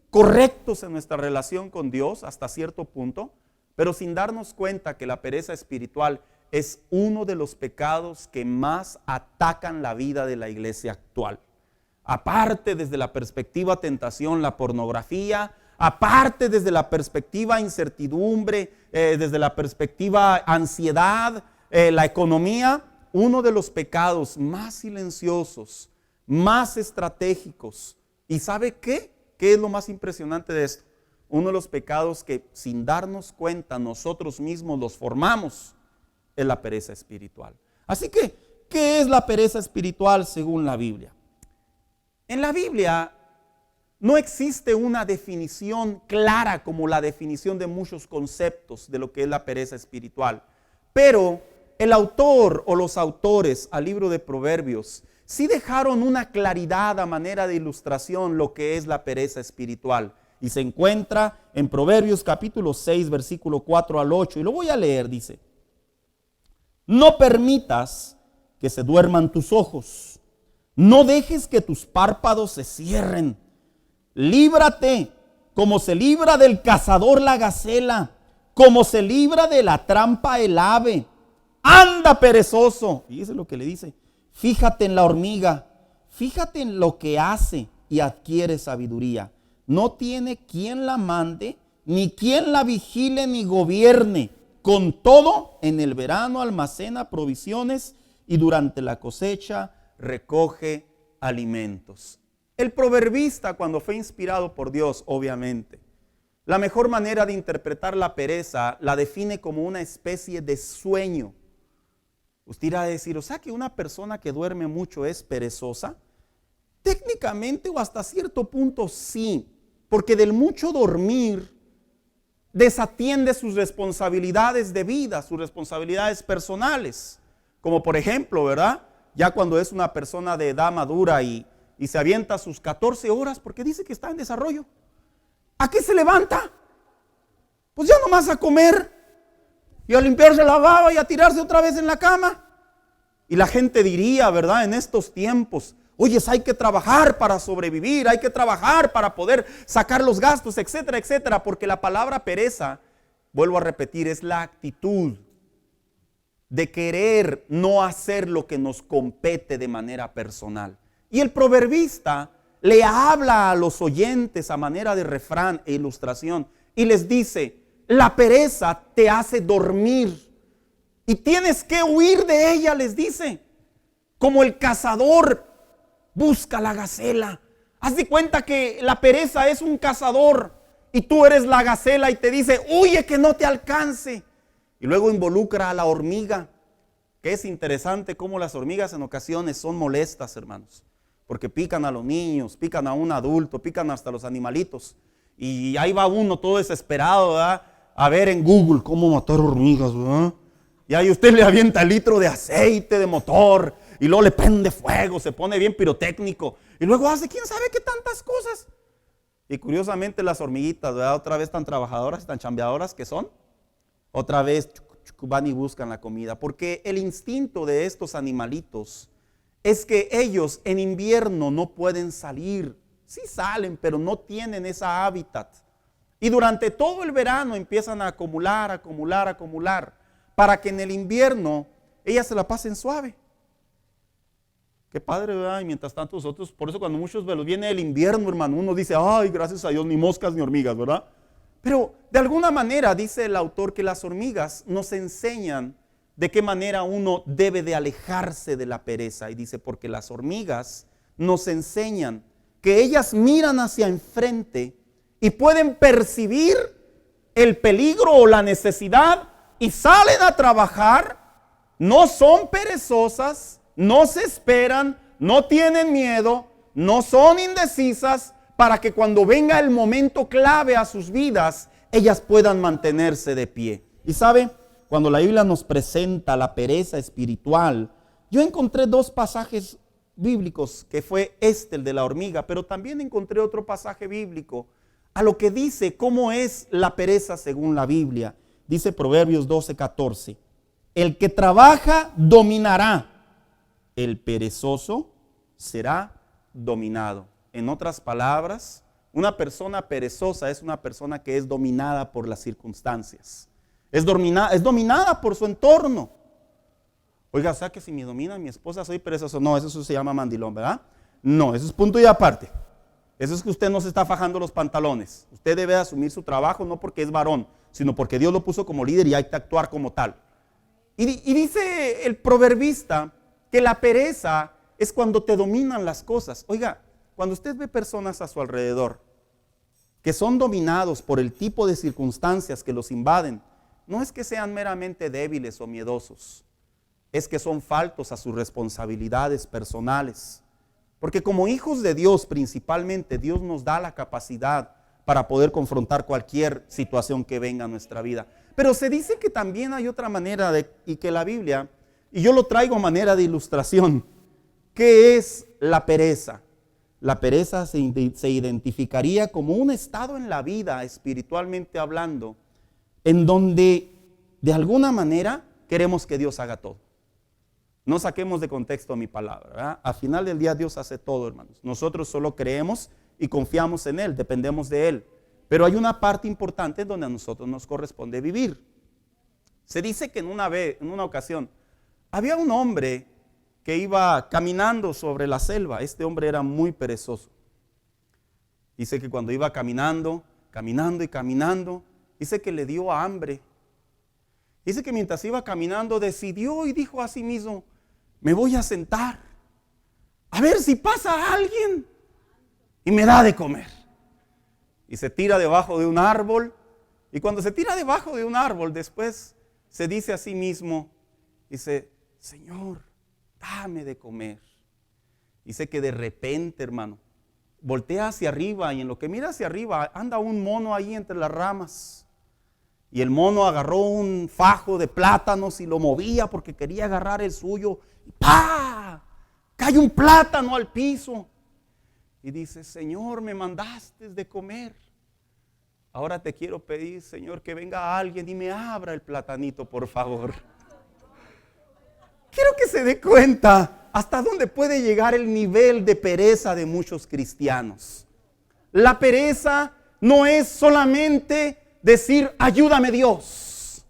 correctos en nuestra relación con Dios hasta cierto punto, pero sin darnos cuenta que la pereza espiritual es uno de los pecados que más atacan la vida de la iglesia actual. Aparte desde la perspectiva tentación, la pornografía, aparte desde la perspectiva incertidumbre, desde la perspectiva ansiedad, la economía, uno de los pecados más silenciosos, más estratégicos. ¿Y sabe qué? ¿Qué es lo más impresionante de esto? Uno de los pecados que sin darnos cuenta nosotros mismos los formamos es la pereza espiritual. Así que, ¿qué es la pereza espiritual según la Biblia? En la Biblia no existe una definición clara como la definición de muchos conceptos de lo que es la pereza espiritual. Pero el autor o los autores al libro de Proverbios sí dejaron una claridad a manera de ilustración lo que es la pereza espiritual. Y se encuentra en Proverbios capítulo 6, versículo 4 al 8. Y lo voy a leer, dice: no permitas que se duerman tus ojos. No dejes que tus párpados se cierren. Líbrate como se libra del cazador la gacela, como se libra de la trampa el ave. Anda, perezoso. Fíjese lo que le dice. Fíjate en la hormiga, fíjate en lo que hace y adquiere sabiduría. No tiene quien la mande, ni quien la vigile ni gobierne. Con todo, en el verano almacena provisiones y durante la cosecha recoge alimentos. El proverbista, cuando fue inspirado por Dios, obviamente, la mejor manera de interpretar la pereza la define como una especie de sueño. Usted irá a decir, o sea que una persona que duerme mucho es perezosa. Técnicamente o hasta cierto punto sí, porque del mucho dormir desatiende sus responsabilidades de vida, sus responsabilidades personales. Como por ejemplo, ¿verdad? Ya cuando es una persona de edad madura y se avienta sus 14 horas porque dice que está en desarrollo. ¿A qué se levanta? Pues ya nomás a comer y a limpiarse la baba y a tirarse otra vez en la cama. Y la gente diría, ¿verdad? En estos tiempos, oye, hay que trabajar para sobrevivir, hay que trabajar para poder sacar los gastos, etcétera, etcétera. Porque la palabra pereza, vuelvo a repetir, es la actitud de querer no hacer lo que nos compete de manera personal. Y el proverbista le habla a los oyentes a manera de refrán e ilustración y les dice: la pereza te hace dormir y tienes que huir de ella, les dice. Como el cazador busca la gacela. Haz de cuenta que la pereza es un cazador y tú eres la gacela y te dice: huye que no te alcance. Y luego involucra a la hormiga, que es interesante cómo las hormigas en ocasiones son molestas, hermanos, porque pican a los niños, pican a un adulto, pican hasta los animalitos. Y ahí va uno todo desesperado, ¿verdad?, a ver en Google cómo matar hormigas, ¿verdad? Y ahí usted le avienta el litro de aceite de motor y luego le prende fuego, se pone bien pirotécnico y luego hace quién sabe qué tantas cosas. Y curiosamente las hormiguitas, ¿verdad?, otra vez tan trabajadoras, tan chambeadoras que son, otra vez van y buscan la comida, porque el instinto de estos animalitos es que ellos en invierno no pueden salir. Sí salen, pero no tienen esa hábitat. Y durante todo el verano empiezan a acumular, para que en el invierno ellas se la pasen suave. Qué padre, ¿verdad? Y mientras tanto nosotros, por eso cuando muchos viene el invierno, hermano, uno dice: ay, gracias a Dios, ni moscas ni hormigas, ¿verdad? Pero de alguna manera dice el autor que las hormigas nos enseñan de qué manera uno debe de alejarse de la pereza. Y dice: porque las hormigas nos enseñan que ellas miran hacia enfrente y pueden percibir el peligro o la necesidad y salen a trabajar. No son perezosas, no se esperan, no tienen miedo, no son indecisas, para que cuando venga el momento clave a sus vidas, ellas puedan mantenerse de pie. Y sabe, cuando la Biblia nos presenta la pereza espiritual, yo encontré dos pasajes bíblicos, que fue el de la hormiga, pero también encontré otro pasaje bíblico a lo que dice cómo es la pereza según la Biblia. Dice Proverbios 12:14: El que trabaja dominará, el perezoso será dominado. En otras palabras, una persona perezosa es una persona que es dominada por las circunstancias. Es dominada por su entorno. Oiga, o sea que si me domina mi esposa soy perezoso. No, eso se llama mandilón, ¿verdad? No, eso es punto y aparte. Eso es que usted no se está fajando los pantalones. Usted debe asumir su trabajo no porque es varón, sino porque Dios lo puso como líder y hay que actuar como tal. Y dice el proverbista que la pereza es cuando te dominan las cosas. Oiga, cuando usted ve personas a su alrededor que son dominados por el tipo de circunstancias que los invaden, no es que sean meramente débiles o miedosos, es que son faltos a sus responsabilidades personales. Porque como hijos de Dios principalmente, Dios nos da la capacidad para poder confrontar cualquier situación que venga a nuestra vida. Pero se dice que también hay otra manera y que la Biblia, y yo lo traigo a manera de ilustración, ¿qué es la pereza? La pereza se identificaría como un estado en la vida, espiritualmente hablando, en donde de alguna manera queremos que Dios haga todo. No saquemos de contexto mi palabra, ¿verdad? Al final del día Dios hace todo, hermanos. Nosotros solo creemos y confiamos en Él, dependemos de Él. Pero hay una parte importante donde a nosotros nos corresponde vivir. Se dice que en una ocasión había un hombre que iba caminando sobre la selva. Este hombre era muy perezoso. Dice que cuando iba caminando, dice que le dio hambre. Dice que mientras iba caminando decidió y dijo a sí mismo, me voy a sentar a ver si pasa alguien y me da de comer. Y se tira debajo de un árbol, y cuando se tira debajo de un árbol después se dice a sí mismo, dice, Señor, dame de comer. Dice que de repente, hermano, voltea hacia arriba y en lo que mira hacia arriba anda un mono ahí entre las ramas. Y el mono agarró un fajo de plátanos y lo movía porque quería agarrar el suyo. Y ¡pah! Cae un plátano al piso. Y dice, Señor, me mandaste de comer. Ahora te quiero pedir, Señor, que venga alguien y me abra el platanito, por favor. Quiero que se dé cuenta hasta dónde puede llegar el nivel de pereza de muchos cristianos. La pereza no es solamente decir, ayúdame Dios.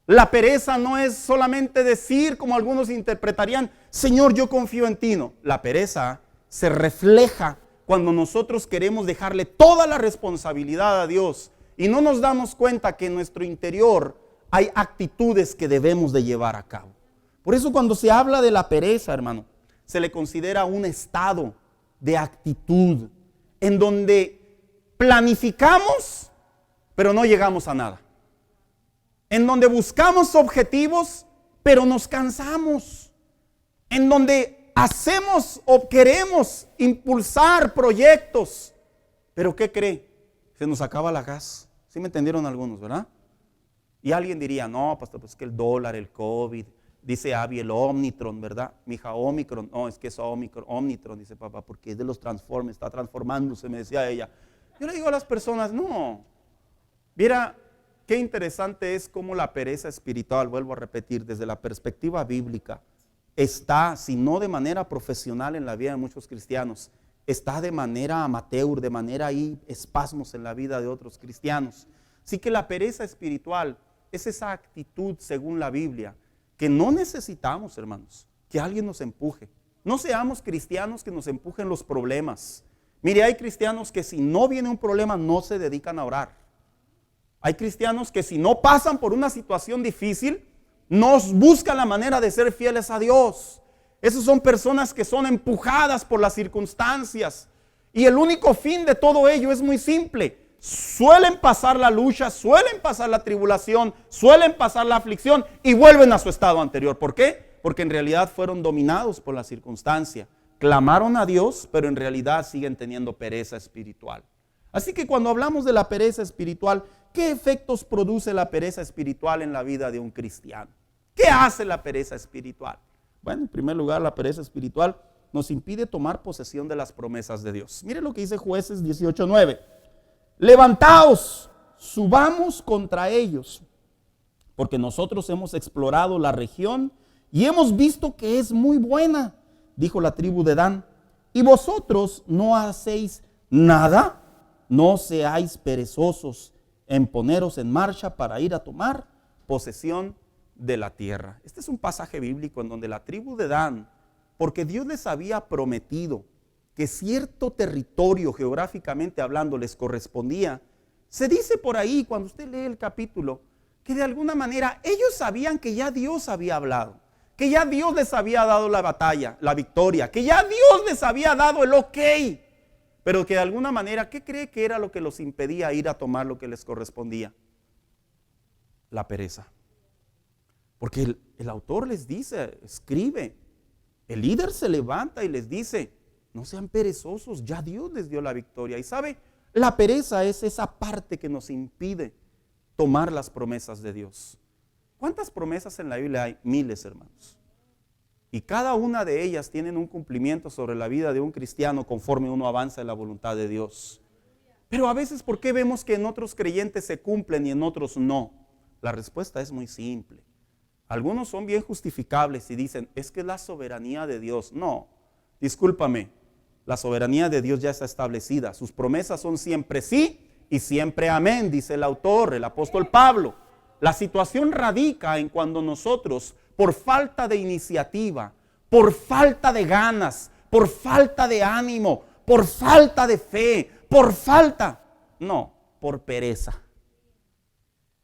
La pereza no es solamente decir, como algunos interpretarían, Señor, yo confío en ti. No, la pereza se refleja cuando nosotros queremos dejarle toda la responsabilidad a Dios y no nos damos cuenta que en nuestro interior hay actitudes que debemos de llevar a cabo. Por eso cuando se habla de la pereza, hermano, se le considera un estado de actitud en donde planificamos, pero no llegamos a nada. En donde buscamos objetivos, pero nos cansamos. En donde hacemos o queremos impulsar proyectos, pero ¿qué cree? Se nos acaba la gas. ¿Sí me entendieron algunos, verdad? Y alguien diría, no, pastor, pues es que el dólar, el COVID, dice Abby, el Omicron, ¿verdad? Mi hija, Omicron, no, es que es Omicron, dice papá, porque es de los Transformers, está transformándose, me decía ella. Yo le digo a las personas, no. Mira, qué interesante es cómo la pereza espiritual, vuelvo a repetir, desde la perspectiva bíblica, está, si no de manera profesional en la vida de muchos cristianos, está de manera amateur, de manera ahí espasmos en la vida de otros cristianos. Así que la pereza espiritual es esa actitud, según la Biblia, que no necesitamos, hermanos, que alguien nos empuje. No seamos cristianos que nos empujen los problemas. Mire, hay cristianos que si no viene un problema no se dedican a orar. Hay cristianos que si no pasan por una situación difícil, no buscan la manera de ser fieles a Dios. Esas son personas que son empujadas por las circunstancias. Y el único fin de todo ello es muy simple. Suelen pasar la lucha, suelen pasar la tribulación, suelen pasar la aflicción y vuelven a su estado anterior. ¿Por qué? Porque en realidad fueron dominados por la circunstancia. Clamaron a Dios, pero en realidad siguen teniendo pereza espiritual. Así que cuando hablamos de la pereza espiritual, ¿qué efectos produce la pereza espiritual en la vida de un cristiano? ¿Qué hace la pereza espiritual? Bueno, en primer lugar, la pereza espiritual nos impide tomar posesión de las promesas de Dios. Mire lo que dice Jueces 18:9. Levantaos, subamos contra ellos, porque nosotros hemos explorado la región y hemos visto que es muy buena, dijo la tribu de Dan. ¿Y vosotros no hacéis nada? No seáis perezosos en poneros en marcha para ir a tomar posesión de la tierra. Este es un pasaje bíblico en donde la tribu de Dan, porque Dios les había prometido que cierto territorio geográficamente hablando les correspondía, se dice por ahí cuando usted lee el capítulo que de alguna manera ellos sabían que ya Dios había hablado, que ya Dios les había dado la batalla, la victoria, que ya Dios les había dado el ok, pero que de alguna manera, ¿qué cree que era lo que los impedía ir a tomar lo que les correspondía? La pereza. Porque el autor les dice, escribe, el líder se levanta y les dice, no sean perezosos, ya Dios les dio la victoria. Y sabe, la pereza es esa parte que nos impide tomar las promesas de Dios. ¿Cuántas promesas en la Biblia hay? Miles, hermanos. Y cada una de ellas tienen un cumplimiento sobre la vida de un cristiano conforme uno avanza en la voluntad de Dios. Pero a veces, ¿por qué vemos que en otros creyentes se cumplen y en otros no? La respuesta es muy simple. Algunos son bien justificables y dicen, es que es la soberanía de Dios. No, discúlpame, la soberanía de Dios ya está establecida. Sus promesas son siempre sí y siempre amén, dice el autor, el apóstol Pablo. La situación radica en cuando nosotros, por falta de iniciativa, por falta de ganas, por falta de ánimo, por falta de fe, por pereza.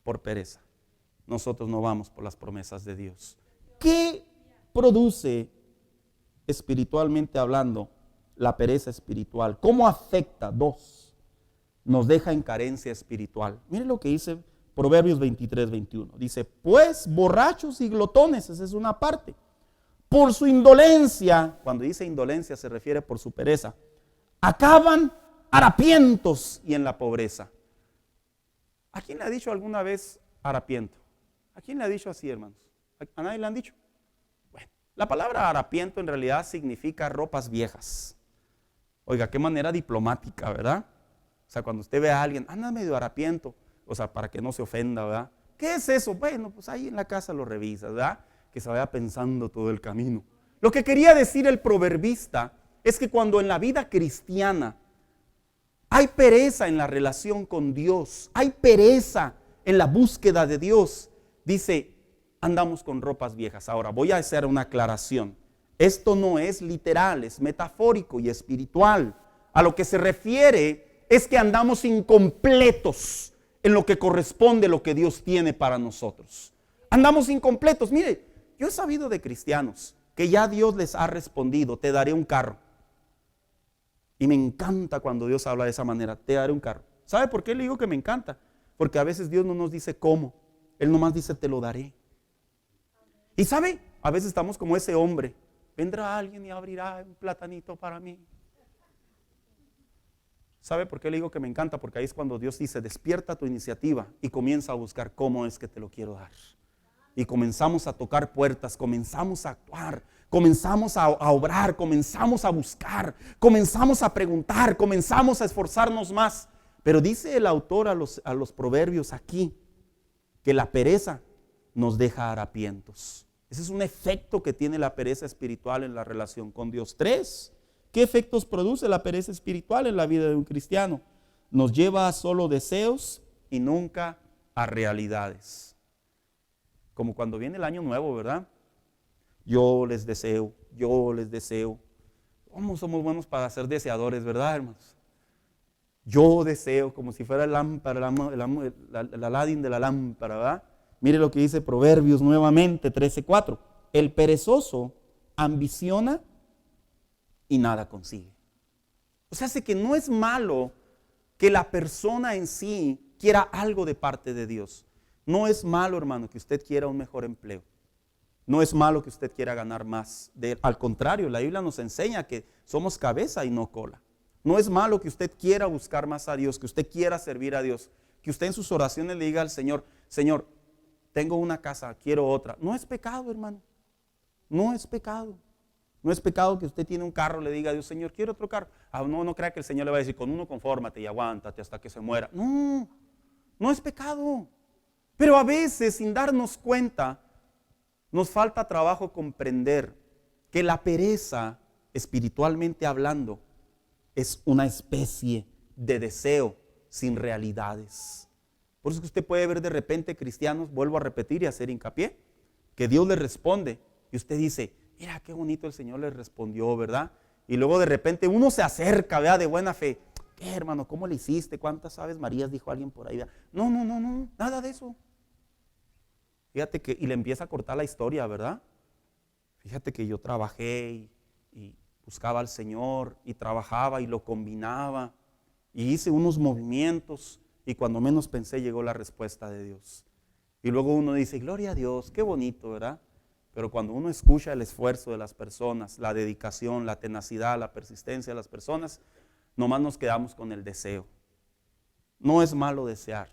Por pereza. Nosotros no vamos por las promesas de Dios. ¿Qué produce espiritualmente hablando la pereza espiritual? ¿Cómo afecta? Dos, nos deja en carencia espiritual. Mire lo que dice Proverbios 23-21. Dice, pues borrachos y glotones, esa es una parte, por su indolencia, cuando dice indolencia se refiere por su pereza, acaban harapientos y en la pobreza. ¿A quién le ha dicho alguna vez harapiento? ¿A quién le ha dicho así, hermanos? ¿A nadie le han dicho? Bueno, la palabra harapiento en realidad significa ropas viejas. Oiga, qué manera diplomática, ¿verdad? O sea, cuando usted ve a alguien, anda medio harapiento, o sea, para que no se ofenda, ¿verdad? ¿Qué es eso? Bueno, pues ahí en la casa lo revisa, ¿verdad? Que se vaya pensando todo el camino. Lo que quería decir el proverbista es que cuando en la vida cristiana hay pereza en la relación con Dios, hay pereza en la búsqueda de Dios, dice, andamos con ropas viejas. Ahora, voy a hacer una aclaración. Esto no es literal, es metafórico y espiritual. A lo que se refiere es que andamos incompletos en lo que corresponde a lo que Dios tiene para nosotros. Andamos incompletos. Mire, yo he sabido de cristianos que ya Dios les ha respondido, te daré un carro. Y me encanta cuando Dios habla de esa manera, te daré un carro. ¿Sabe por qué le digo que me encanta? Porque a veces Dios no nos dice cómo, Él nomás dice te lo daré. Y ¿sabe? A veces estamos como ese hombre, vendrá alguien y abrirá un platanito para mí. ¿Sabe por qué le digo que me encanta? Porque ahí es cuando Dios dice, despierta tu iniciativa y comienza a buscar cómo es que te lo quiero dar. Y comenzamos a tocar puertas, comenzamos a actuar, comenzamos a obrar, comenzamos a buscar, comenzamos a preguntar, comenzamos a esforzarnos más. Pero dice el autor a los proverbios aquí, que la pereza nos deja harapientos. Ese es un efecto que tiene la pereza espiritual en la relación con Dios. 3. ¿Qué efectos produce la pereza espiritual en la vida de un cristiano? Nos lleva a solo deseos y nunca a realidades. Como cuando viene el año nuevo, ¿verdad? Yo les deseo. ¿Cómo somos buenos para ser deseadores, verdad, hermanos? Yo deseo, como si fuera el lámpara, el Aladín de la lámpara, ¿verdad? Mire lo que dice Proverbios nuevamente, 13:4. El perezoso ambiciona y nada consigue. O sea, hace que no es malo que la persona en sí quiera algo de parte de Dios. No es malo, hermano, que usted quiera un mejor empleo. No es malo que usted quiera ganar más. Al contrario, la Biblia nos enseña que somos cabeza y no cola. No es malo que usted quiera buscar más a Dios, que usted quiera servir a Dios, que usted en sus oraciones le diga al Señor, Señor, tengo una casa, quiero otra. No es pecado, hermano. No es pecado. No es pecado que usted tiene un carro, le diga a Dios, Señor, quiero otro carro. No crea que el Señor le va a decir, con uno confórmate y aguántate hasta que se muera. No, no es pecado. Pero a veces, sin darnos cuenta, nos falta trabajo comprender que la pereza, espiritualmente hablando, es una especie de deseo sin realidades. Por eso que usted puede ver de repente cristianos, vuelvo a repetir y hacer hincapié, que Dios les responde y usted dice, mira qué bonito el Señor les respondió, ¿verdad? Y luego de repente uno se acerca, ¿verdad? De buena fe. ¿Qué, hermano? ¿Cómo le hiciste? ¿Cuántas Aves Marías dijo alguien por ahí? No, nada de eso. Fíjate que, y le empieza a cortar la historia, ¿verdad? Fíjate que yo trabajé y buscaba al Señor y trabajaba y lo combinaba y hice unos movimientos y cuando menos pensé llegó la respuesta de Dios. Y luego uno dice, gloria a Dios, qué bonito, ¿verdad? Pero cuando uno escucha el esfuerzo de las personas, la dedicación, la tenacidad, la persistencia de las personas, nomás nos quedamos con el deseo. No es malo desear.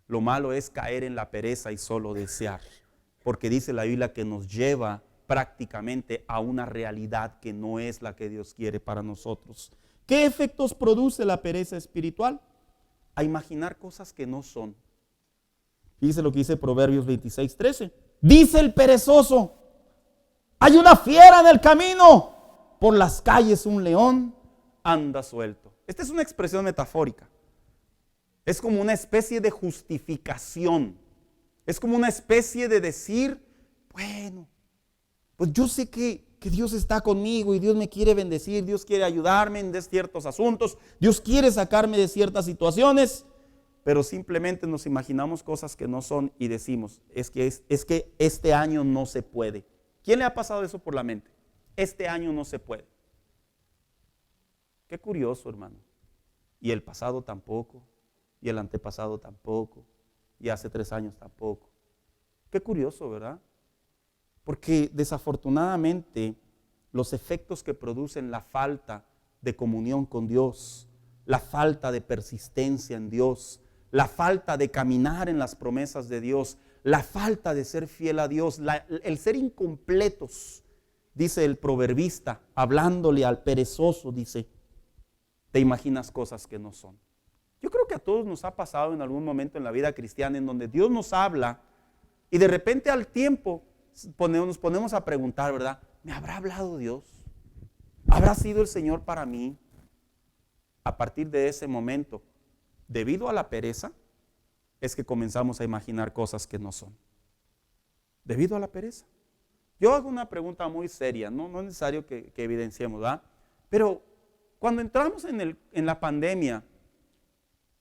Lo malo es caer en la pereza y solo desear. Porque dice la Biblia que nos lleva prácticamente a una realidad que no es la que Dios quiere para nosotros. ¿Qué efectos produce la pereza espiritual? A imaginar cosas que no son. Dice lo que dice Proverbios 26:13. Dice el perezoso, hay una fiera en el camino, por las calles un león anda suelto. Esta es una expresión metafórica. Es como una especie de justificación. Es como una especie de decir, bueno, pues yo sé que Dios está conmigo y Dios me quiere bendecir, Dios quiere ayudarme en ciertos asuntos, Dios quiere sacarme de ciertas situaciones, pero simplemente nos imaginamos cosas que no son y decimos, es que este año no se puede. ¿Quién le ha pasado eso por la mente? Este año no se puede. Qué curioso, hermano. Y el pasado tampoco, y el antepasado tampoco, y hace 3 años tampoco. Qué curioso, ¿verdad? Porque desafortunadamente los efectos que producen la falta de comunión con Dios, la falta de persistencia en Dios, la falta de caminar en las promesas de Dios, la falta de ser fiel a Dios, el ser incompletos, dice el proverbista, hablándole al perezoso, dice, te imaginas cosas que no son. Yo creo que a todos nos ha pasado en algún momento en la vida cristiana en donde Dios nos habla y de repente al tiempo nos ponemos a preguntar, ¿verdad? ¿Me habrá hablado Dios? ¿Habrá sido el Señor para mí? A partir de ese momento, debido a la pereza, es que comenzamos a imaginar cosas que no son. Debido a la pereza. Yo hago una pregunta muy seria, no es necesario que evidenciemos, ¿verdad? Pero cuando entramos en la pandemia,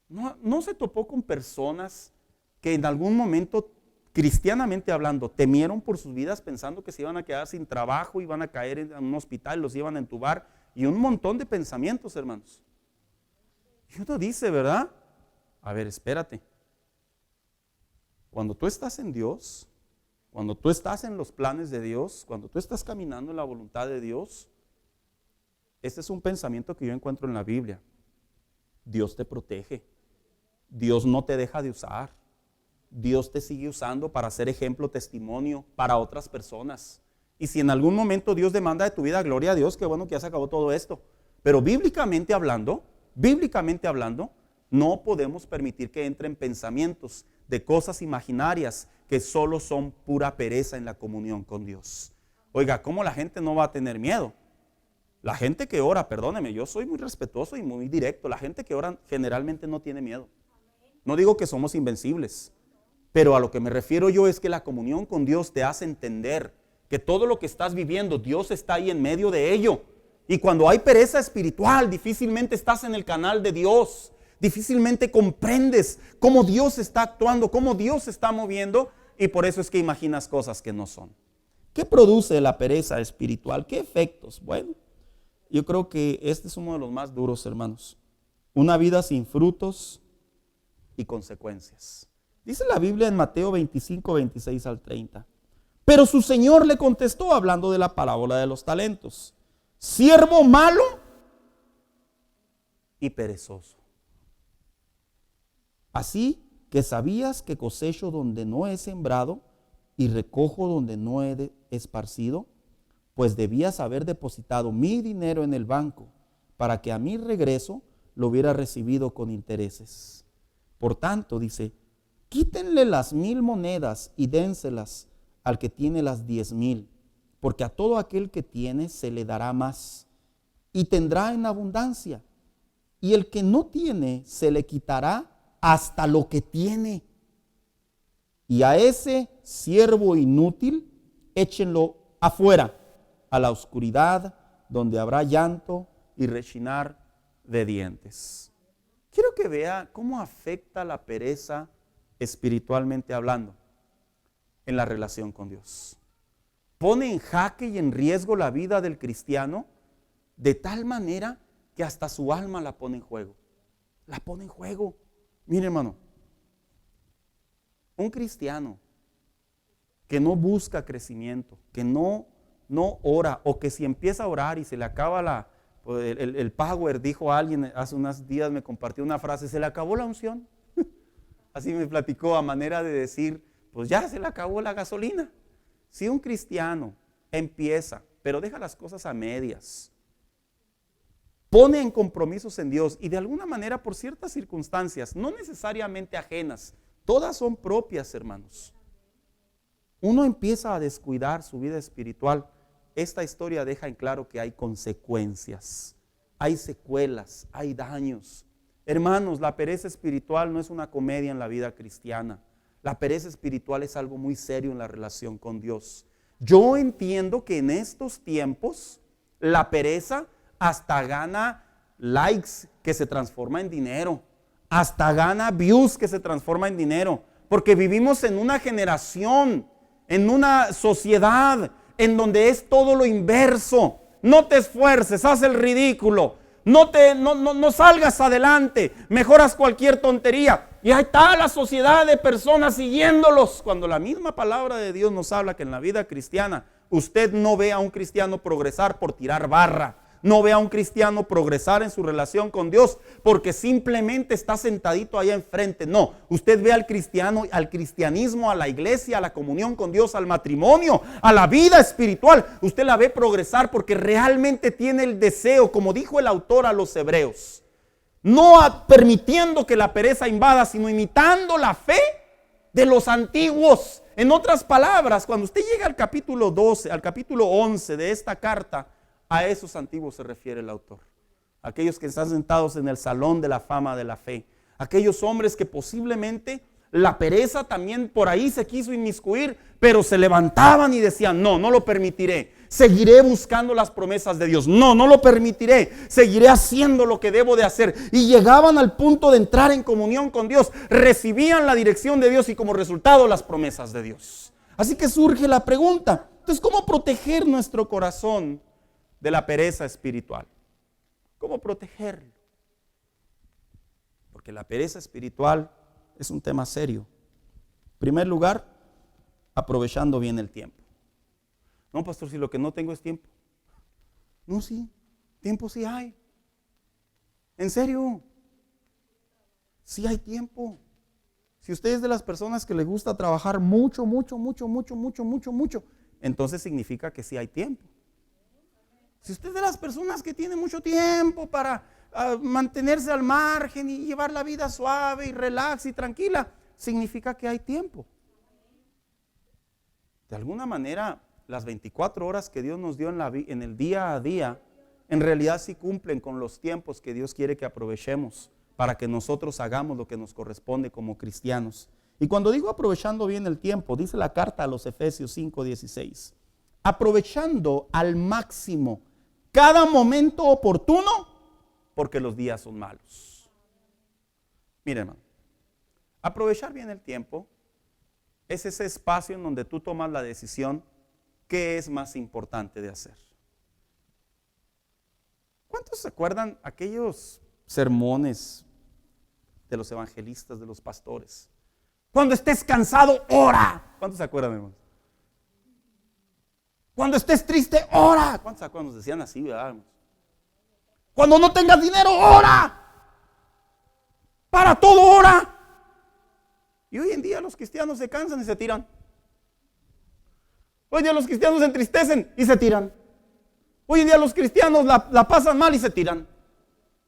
¿no se topó con personas que en algún momento, cristianamente hablando, temieron por sus vidas pensando que se iban a quedar sin trabajo, iban a caer en un hospital, los iban a entubar y un montón de pensamientos, hermanos? Y uno dice, ¿verdad? A ver, espérate. Cuando tú estás en Dios, cuando tú estás en los planes de Dios, cuando tú estás caminando en la voluntad de Dios, este es un pensamiento que yo encuentro en la Biblia. Dios te protege. Dios no te deja de usar. Dios te sigue usando para ser ejemplo, testimonio para otras personas. Y si en algún momento Dios demanda de tu vida, gloria a Dios, qué bueno que ya se acabó todo esto. Pero bíblicamente hablando, no podemos permitir que entren pensamientos de cosas imaginarias que solo son pura pereza en la comunión con Dios. Oiga, ¿cómo la gente no va a tener miedo? La gente que ora, perdóneme, yo soy muy respetuoso y muy directo, la gente que ora generalmente no tiene miedo. No digo que somos invencibles, pero a lo que me refiero yo es que la comunión con Dios te hace entender que todo lo que estás viviendo, Dios está ahí en medio de ello. Y cuando hay pereza espiritual, difícilmente estás en el canal de Dios, difícilmente comprendes cómo Dios está actuando, cómo Dios se está moviendo, y por eso es que imaginas cosas que no son. ¿Qué produce la pereza espiritual? ¿Qué efectos? Bueno, yo creo que este es uno de los más duros, hermanos. Una vida sin frutos y consecuencias. Dice la Biblia en Mateo 25, 26 al 30. Pero su Señor le contestó hablando de la parábola de los talentos. Siervo malo y perezoso. Así que sabías que cosecho donde no he sembrado y recojo donde no he esparcido, pues debías haber depositado mi dinero en el banco para que a mi regreso lo hubiera recibido con intereses. Por tanto, dice, Quítenle las 1000 monedas y dénselas al que tiene las 10,000, porque a todo aquel que tiene se le dará más y tendrá en abundancia, y el que no tiene se le quitará hasta lo que tiene. Y a ese siervo inútil échenlo afuera, a la oscuridad, donde habrá llanto y rechinar de dientes. Quiero que vea cómo afecta la pereza espiritualmente hablando en la relación con Dios. Pone en jaque y en riesgo la vida del cristiano de tal manera que hasta su alma la pone en juego. La pone en juego. Mire, hermano, un cristiano que no busca crecimiento, que no ora, o que si empieza a orar y se le acaba el power, dijo alguien hace unos días, me compartió una frase, se le acabó la unción. Así me platicó a manera de decir, pues ya se le acabó la gasolina. Si un cristiano empieza, pero deja las cosas a medias, pone en compromisos en Dios y de alguna manera por ciertas circunstancias, no necesariamente ajenas, todas son propias, hermanos, uno empieza a descuidar su vida espiritual, esta historia deja en claro que hay consecuencias, hay secuelas, hay daños. Hermanos, la pereza espiritual no es una comedia en la vida cristiana. La pereza espiritual es algo muy serio en la relación con Dios. Yo entiendo que en estos tiempos la pereza hasta gana likes que se transforma en dinero, hasta gana views que se transforma en dinero, porque vivimos en una generación, en una sociedad en donde es todo lo inverso. No te esfuerces, haz el ridículo, no salgas adelante, mejoras cualquier tontería. Y ahí está la sociedad de personas siguiéndolos, cuando la misma palabra de Dios nos habla que en la vida cristiana usted no ve a un cristiano progresar por tirar barra. No ve a un cristiano progresar en su relación con Dios porque simplemente está sentadito allá enfrente. No, usted ve al cristiano, al cristianismo, a la iglesia, a la comunión con Dios, al matrimonio, a la vida espiritual. Usted la ve progresar porque realmente tiene el deseo, como dijo el autor a los Hebreos, no permitiendo que la pereza invada, sino imitando la fe de los antiguos. En otras palabras, cuando usted llega al capítulo 12, al capítulo 11 de esta carta, a esos antiguos se refiere el autor. Aquellos que están sentados en el salón de la fama de la fe. Aquellos hombres que posiblemente la pereza también por ahí se quiso inmiscuir, pero se levantaban y decían, no lo permitiré. Seguiré buscando las promesas de Dios. No lo permitiré. Seguiré haciendo lo que debo de hacer. Y llegaban al punto de entrar en comunión con Dios. Recibían la dirección de Dios y como resultado las promesas de Dios. Así que surge la pregunta, entonces, ¿cómo proteger nuestro corazón de la pereza espiritual? ¿Cómo protegerlo? Porque la pereza espiritual es un tema serio. En primer lugar, aprovechando bien el tiempo. No, pastor, si lo que no tengo es tiempo. No, sí, tiempo sí hay. En serio, sí hay tiempo. Si usted es de las personas que le gusta trabajar mucho, entonces significa que sí hay tiempo. Si usted es de las personas que tiene mucho tiempo para mantenerse al margen y llevar la vida suave y relax y tranquila, significa que hay tiempo. De alguna manera, las 24 horas que Dios nos dio en el día a día, en realidad sí cumplen con los tiempos que Dios quiere que aprovechemos para que nosotros hagamos lo que nos corresponde como cristianos. Y cuando digo aprovechando bien el tiempo, dice la carta a los Efesios 5:16, aprovechando al máximo cada momento oportuno, porque los días son malos. Miren, hermano, aprovechar bien el tiempo es ese espacio en donde tú tomas la decisión qué es más importante de hacer. ¿Cuántos se acuerdan aquellos sermones de los evangelistas, de los pastores? Cuando estés cansado, ora. ¿Cuántos se acuerdan, hermanos? Cuando estés triste, ora. ¿Cuántos se acuerdan? Nos decían así, ¿verdad? Cuando no tengas dinero, ora. Para todo, ora. Y hoy en día los cristianos se cansan y se tiran. Hoy en día los cristianos se entristecen y se tiran. Hoy en día los cristianos la pasan mal y se tiran.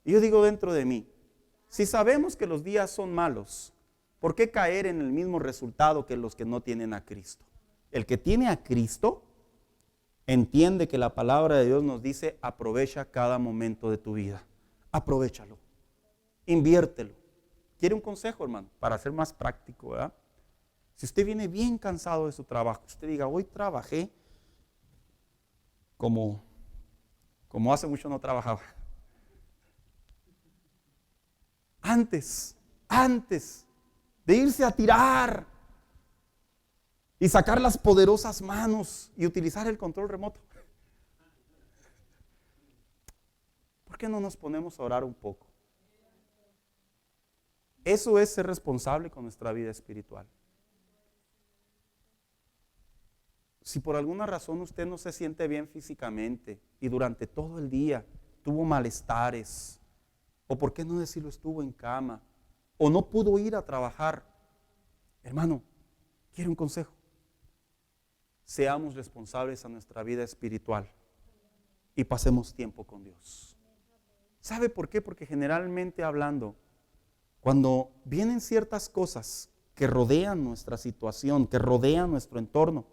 Y yo digo dentro de mí, si sabemos que los días son malos, ¿por qué caer en el mismo resultado que los que no tienen a Cristo? El que tiene a Cristo entiende que la palabra de Dios nos dice: aprovecha cada momento de tu vida. Aprovéchalo. Inviértelo. ¿Quiere un consejo, hermano? Para ser más práctico, ¿verdad? Si usted viene bien cansado de su trabajo, usted diga: hoy trabajé como hace mucho no trabajaba. Antes de irse a tirar y sacar las poderosas manos y utilizar el control remoto, ¿por qué no nos ponemos a orar un poco? Eso es ser responsable con nuestra vida espiritual. Si por alguna razón usted no se siente bien físicamente y durante todo el día tuvo malestares, o por qué no decirlo, estuvo en cama, o no pudo ir a trabajar, hermano, ¿quiere un consejo? Seamos responsables a nuestra vida espiritual y pasemos tiempo con Dios. ¿Sabe por qué? Porque generalmente hablando, cuando vienen ciertas cosas que rodean nuestra situación, que rodean nuestro entorno,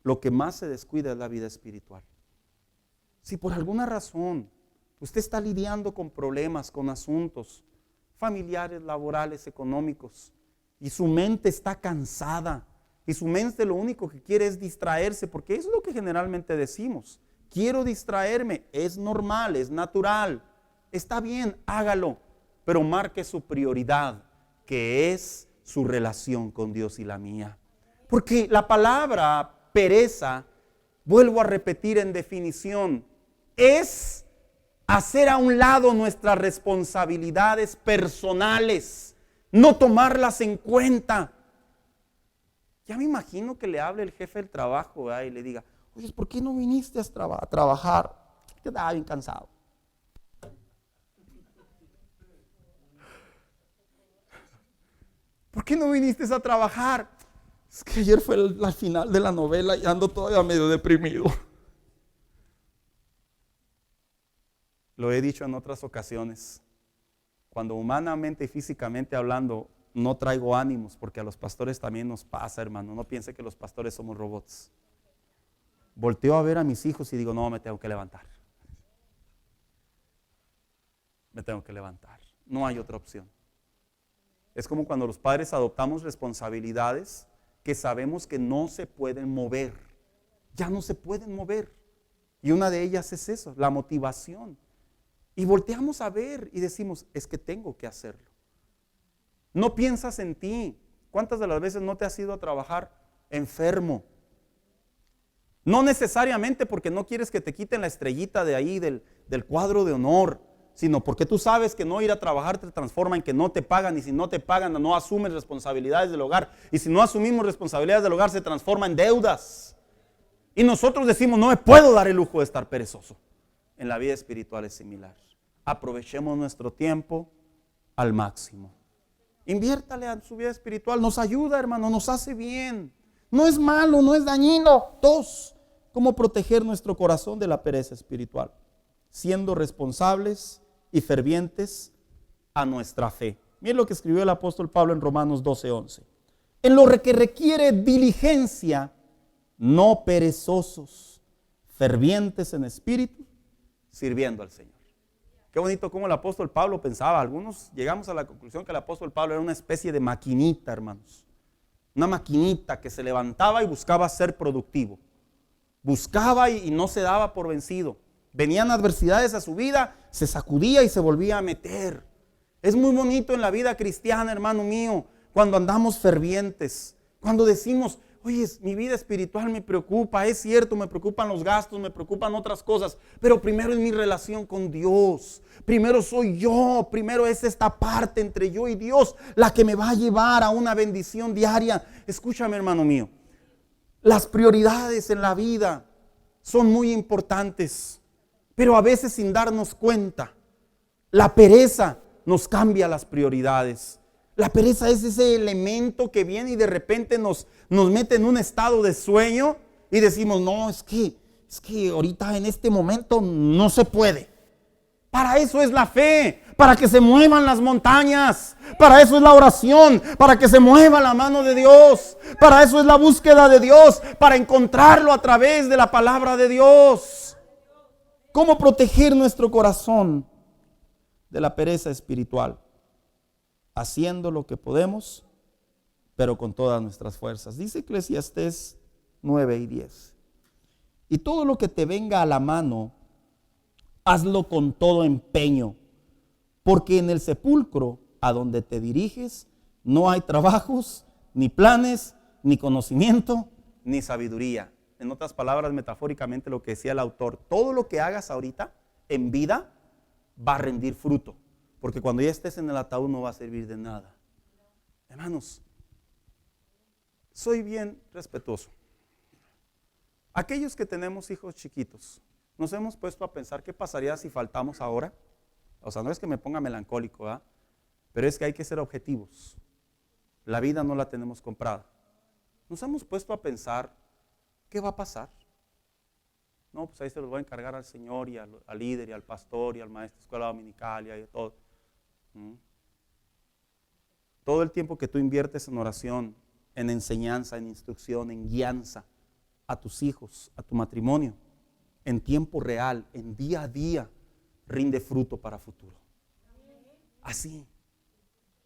lo que más se descuida es la vida espiritual. Si por alguna razón usted está lidiando con problemas, con asuntos familiares, laborales, económicos, y su mente está cansada, y su mente lo único que quiere es distraerse, porque es lo que generalmente decimos: quiero distraerme. Es normal, es natural, está bien, hágalo, pero marque su prioridad, que es su relación con Dios y la mía. Porque la palabra pereza, vuelvo a repetir en definición, es hacer a un lado nuestras responsabilidades personales, no tomarlas en cuenta. Ya me imagino que le hable el jefe del trabajo, ¿verdad? Y le diga: oye, ¿por qué no viniste a trabajar? Yo estaba bien cansado. ¿Por qué no viniste a trabajar? Es que ayer fue la final de la novela y ando todavía medio deprimido. Lo he dicho en otras ocasiones. Cuando humanamente y físicamente hablando no traigo ánimos, porque a los pastores también nos pasa, hermano. No piense que los pastores somos robots. Volteo a ver a mis hijos y digo: no, me tengo que levantar. Me tengo que levantar. No hay otra opción. Es como cuando los padres adoptamos responsabilidades que sabemos que no se pueden mover. Ya no se pueden mover. Y una de ellas es eso, la motivación. Y volteamos a ver y decimos: es que tengo que hacerlo. No piensas en ti. ¿Cuántas de las veces no te has ido a trabajar enfermo? No necesariamente porque no quieres que te quiten la estrellita de ahí del cuadro de honor, sino porque tú sabes que no ir a trabajar te transforma en que no te pagan, y si no te pagan no asumes responsabilidades del hogar, y si no asumimos responsabilidades del hogar se transforma en deudas. Y nosotros decimos: no me puedo dar el lujo de estar perezoso. En la vida espiritual es similar. Aprovechemos nuestro tiempo al máximo. Inviértale a su vida espiritual, nos ayuda, hermano, nos hace bien. No es malo, no es dañino. Dos, cómo proteger nuestro corazón de la pereza espiritual, siendo responsables y fervientes a nuestra fe. Miren lo que escribió el apóstol Pablo en Romanos 12:11. En lo que requiere diligencia, no perezosos, fervientes en espíritu, sirviendo al Señor. Qué bonito cómo el apóstol Pablo pensaba. Algunos llegamos a la conclusión que el apóstol Pablo era una especie de maquinita, hermanos. Una maquinita que se levantaba y buscaba ser productivo. Buscaba y no se daba por vencido. Venían adversidades a su vida, se sacudía y se volvía a meter. Es muy bonito en la vida cristiana, hermano mío, cuando andamos fervientes, cuando decimos: oye, mi vida espiritual me preocupa, es cierto, me preocupan los gastos, me preocupan otras cosas, pero primero es mi relación con Dios, primero soy yo, primero es esta parte entre yo y Dios la que me va a llevar a una bendición diaria. Escúchame, hermano mío, las prioridades en la vida son muy importantes, pero a veces sin darnos cuenta, la pereza nos cambia las prioridades. La pereza es ese elemento que viene y de repente nos mete en un estado de sueño y decimos: no, es que ahorita en este momento no se puede. Para eso es la fe, para que se muevan las montañas. Para eso es la oración, para que se mueva la mano de Dios. Para eso es la búsqueda de Dios, para encontrarlo a través de la palabra de Dios. ¿Cómo proteger nuestro corazón de la pereza espiritual? Haciendo lo que podemos, pero con todas nuestras fuerzas. Dice Eclesiastés 9 y 10. Y todo lo que te venga a la mano, hazlo con todo empeño, porque en el sepulcro a donde te diriges no hay trabajos, ni planes, ni conocimiento, ni sabiduría. En otras palabras, metafóricamente lo que decía el autor, todo lo que hagas ahorita en vida va a rendir fruto, porque cuando ya estés en el ataúd no va a servir de nada. Hermanos, soy bien respetuoso. Aquellos que tenemos hijos chiquitos, nos hemos puesto a pensar qué pasaría si faltamos ahora. O sea, no es que me ponga melancólico, ¿verdad? Pero es que hay que ser objetivos. La vida no la tenemos comprada. Nos hemos puesto a pensar, ¿qué va a pasar? No, pues ahí se los voy a encargar al Señor y al líder y al pastor y al maestro de escuela dominical y a todo. Todo el tiempo que tú inviertes en oración, en enseñanza, en instrucción, en guianza a tus hijos, a tu matrimonio, en tiempo real, en día a día, rinde fruto para futuro. Así.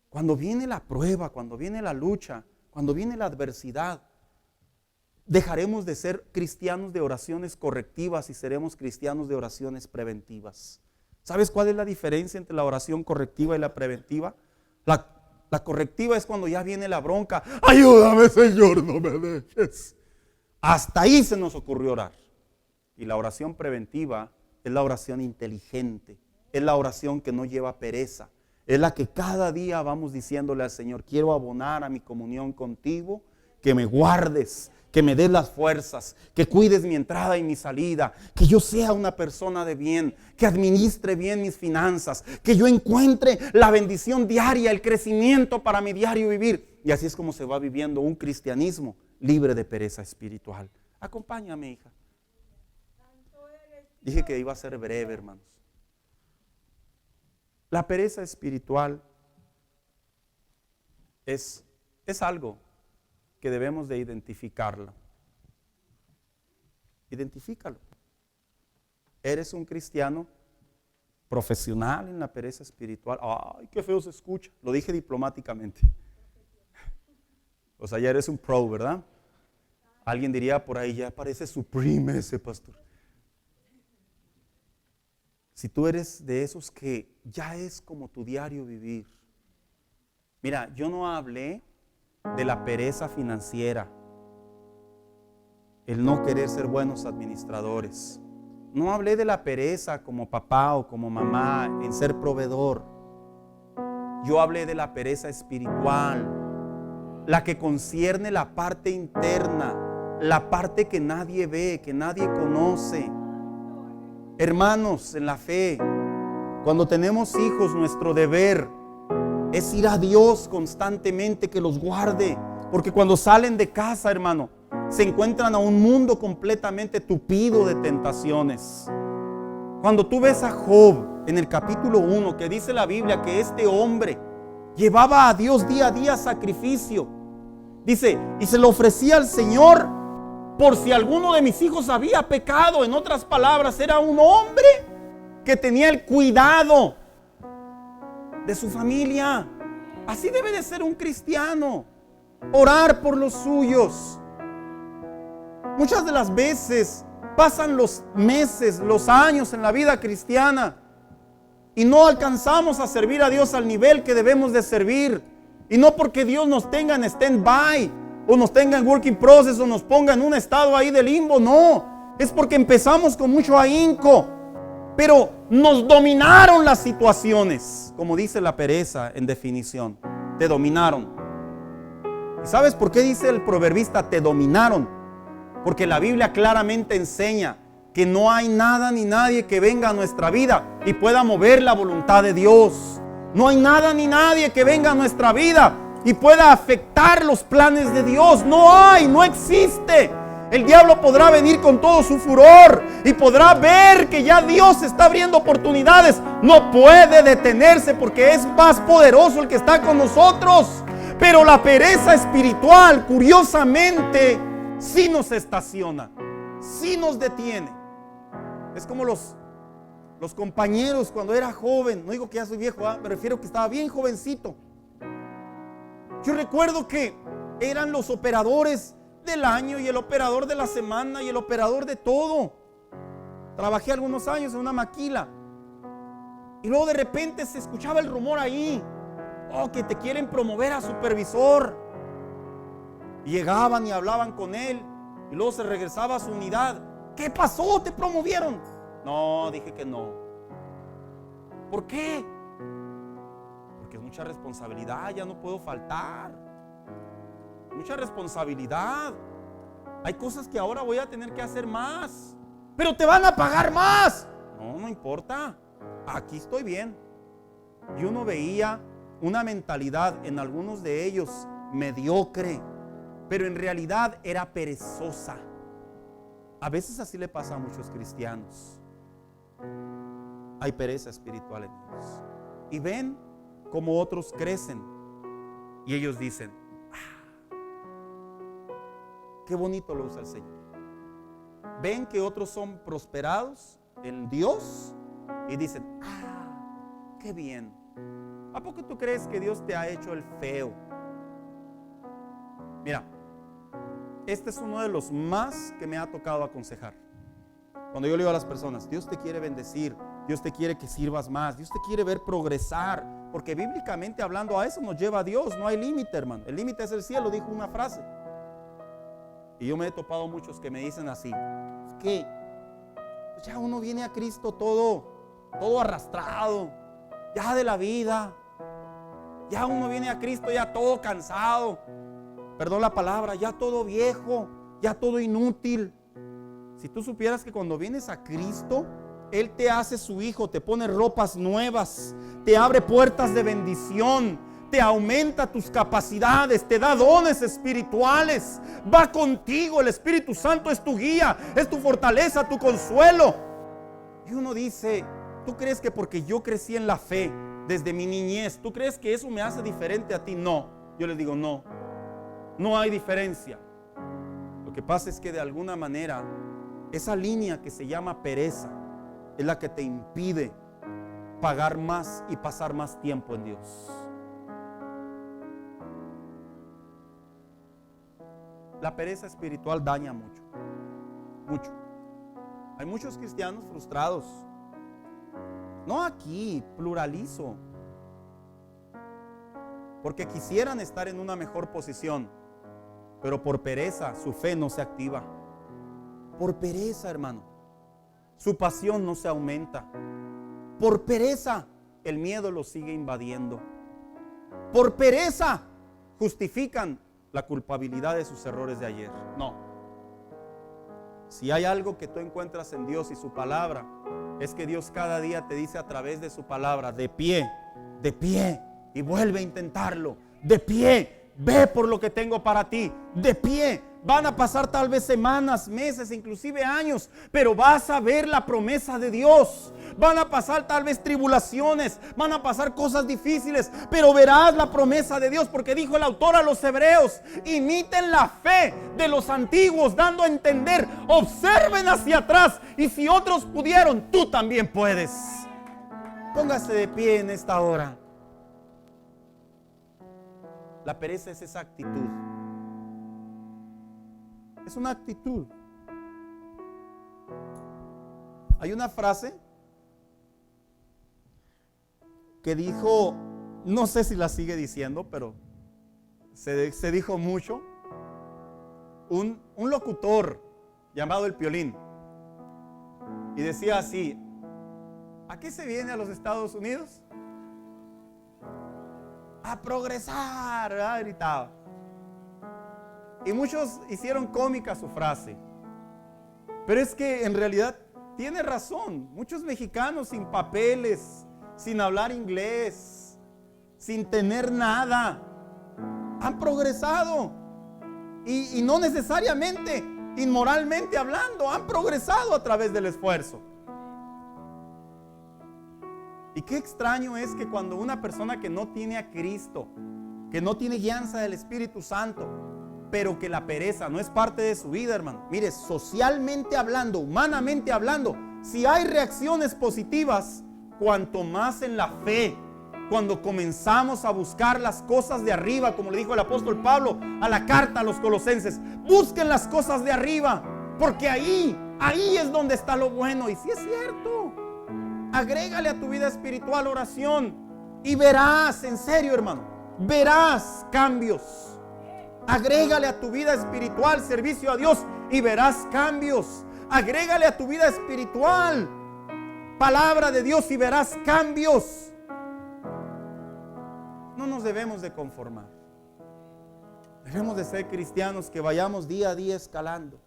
Cuando viene la prueba, cuando viene la lucha, cuando viene la adversidad, dejaremos de ser cristianos de oraciones correctivas y seremos cristianos de oraciones preventivas. ¿Sabes cuál es la diferencia entre la oración correctiva y la preventiva? La correctiva es cuando ya viene la bronca. Ayúdame, Señor, no me dejes. Hasta ahí se nos ocurrió orar. Y la oración preventiva es la oración inteligente, es la oración que no lleva pereza, es la que cada día vamos diciéndole al Señor, quiero abonar a mi comunión contigo, que me guardes, que me des las fuerzas, que cuides mi entrada y mi salida, que yo sea una persona de bien, que administre bien mis finanzas, que yo encuentre la bendición diaria, el crecimiento para mi diario vivir. Y así es como se va viviendo un cristianismo libre de pereza espiritual. Acompáñame, hija. Dije que iba a ser breve, hermanos. La pereza espiritual es algo que debemos de identificarlo. Identifícalo. ¿Eres un cristiano profesional en la pereza espiritual? Ay, qué feo se escucha. Lo dije diplomáticamente. O sea, ya eres un pro, ¿verdad? Alguien diría por ahí, ya parece supreme ese pastor. Si tú eres de esos que ya es como tu diario vivir. Mira, yo no hablé de la pereza financiera, el no querer ser buenos administradores. No hablé de la pereza como papá o como mamá en ser proveedor. Yo hablé de la pereza espiritual, la que concierne la parte interna, la parte que nadie ve, que nadie conoce. Hermanos en la fe, cuando tenemos hijos, nuestro deber es ir a Dios constantemente, que los guarde, porque cuando salen de casa, hermano, se encuentran a un mundo completamente tupido de tentaciones. Cuando tú ves a Job en el capítulo 1, que dice la Biblia que este hombre llevaba a Dios día a día sacrificio, dice, y se lo ofrecía al Señor por si alguno de mis hijos había pecado. En otras palabras, era un hombre que tenía el cuidado de su familia. Así debe de ser un cristiano, orar por los suyos. Muchas de las veces pasan los meses, los años en la vida cristiana y no alcanzamos a servir a Dios al nivel que debemos de servir. Y no porque Dios nos tenga en stand-by o nos tenga en work in process o nos ponga en un estado ahí de limbo, no. Es porque empezamos con mucho ahínco, pero nos dominaron las situaciones, como dice la pereza en definición. Te dominaron. ¿Y sabes por qué dice el proverbista te dominaron? Porque la Biblia claramente enseña que no hay nada ni nadie que venga a nuestra vida y pueda mover la voluntad de Dios. No hay nada ni nadie que venga a nuestra vida y pueda afectar los planes de Dios. No hay, no existe. El diablo podrá venir con todo su furor y podrá ver que ya Dios está abriendo oportunidades. No puede detenerse porque es más poderoso el que está con nosotros. Pero la pereza espiritual, curiosamente, sí nos estaciona, sí nos detiene. Es como los compañeros cuando era joven. No digo que ya soy viejo, me refiero que estaba bien jovencito. Yo recuerdo que eran los operadores del año y el operador de la semana y el operador de todo. Trabajé algunos años en una maquila y luego de repente se escuchaba el rumor ahí, que te quieren promover a supervisor. Y llegaban y hablaban con él y luego se regresaba a su unidad. ¿Qué pasó? ¿Te promovieron? No, dije que no. ¿Por qué? Porque es mucha responsabilidad, ya no puedo faltar. Mucha responsabilidad. Hay cosas que ahora voy a tener que hacer más. Pero te van a pagar más. No, no importa. Aquí estoy bien. Y uno veía una mentalidad en algunos de ellos mediocre, pero en realidad era perezosa. A veces así le pasa a muchos cristianos. Hay pereza espiritual en ellos. Y ven cómo otros crecen. Y ellos dicen: qué bonito lo usa el Señor. Ven que otros son prosperados en Dios y dicen: qué bien. ¿A poco tú crees que Dios te ha hecho el feo? Mira, este es uno de los más que me ha tocado aconsejar. Cuando yo le digo a las personas: Dios te quiere bendecir, Dios te quiere que sirvas más, Dios te quiere ver progresar, porque bíblicamente hablando a eso nos lleva a Dios. No hay límite, hermano. El límite es el cielo, dijo una frase. Y yo me he topado muchos que me dicen así: es que pues ya uno viene a Cristo todo arrastrado, ya de la vida. Ya uno viene a Cristo ya todo cansado, perdón la palabra, ya todo viejo, ya todo inútil. Si tú supieras que cuando vienes a Cristo, Él te hace su hijo, te pone ropas nuevas, te abre puertas de bendición, te aumenta tus capacidades, te da dones espirituales, va contigo. El Espíritu Santo es tu guía, es tu fortaleza, tu consuelo. Y uno dice: ¿tú crees que porque yo crecí en la fe desde mi niñez, tú crees que eso me hace diferente a ti? No. Yo les digo: no hay diferencia. Lo que pasa es que de alguna manera esa línea que se llama pereza es la que te impide pagar más y pasar más tiempo en Dios. La pereza espiritual daña mucho. Hay muchos cristianos frustrados. No aquí, pluralizo. Porque quisieran estar en una mejor posición, pero por pereza su fe no se activa. Por pereza, hermano, su pasión no se aumenta. Por pereza el miedo los sigue invadiendo. Por pereza justifican la culpabilidad de sus errores de ayer. No. Si hay algo que tú encuentras en Dios y su palabra, es que Dios cada día te dice a través de su palabra: de pie, y vuelve a intentarlo. De pie, ve por lo que tengo para ti. De pie. Van a pasar tal vez semanas, meses, inclusive años, pero vas a ver la promesa de Dios. Van a pasar tal vez tribulaciones, van a pasar cosas difíciles, pero verás la promesa de Dios, porque dijo el autor a los hebreos: imiten la fe de los antiguos, dando a entender, observen hacia atrás, y si otros pudieron, tú también puedes. Póngase de pie en esta hora. La pereza es esa actitud. Es una actitud. Hay una frase que dijo, no sé si la sigue diciendo, pero se dijo mucho. Un locutor llamado El Piolín, y decía así: ¿a qué se viene a los Estados Unidos? A progresar, ¿verdad? Gritaba. Y muchos hicieron cómica su frase, pero es que en realidad tiene razón. Muchos mexicanos sin papeles, sin hablar inglés, sin tener nada, han progresado. Y no necesariamente inmoralmente hablando, han progresado a través del esfuerzo. Y qué extraño es que cuando una persona que no tiene a Cristo, que no tiene guianza del Espíritu Santo, pero que la pereza no es parte de su vida, hermano. Mire, socialmente hablando, humanamente hablando, si hay reacciones positivas, cuanto más en la fe, cuando comenzamos a buscar las cosas de arriba, como le dijo el apóstol Pablo a la carta a los Colosenses, busquen las cosas de arriba, porque ahí es donde está lo bueno. Y si es cierto, agrégale a tu vida espiritual oración y verás, en serio, hermano, verás cambios. Agrégale a tu vida espiritual servicio a Dios y verás cambios. Agrégale a tu vida espiritual palabra de Dios y verás cambios. No nos debemos de conformar. Debemos de ser cristianos que vayamos día a día escalando,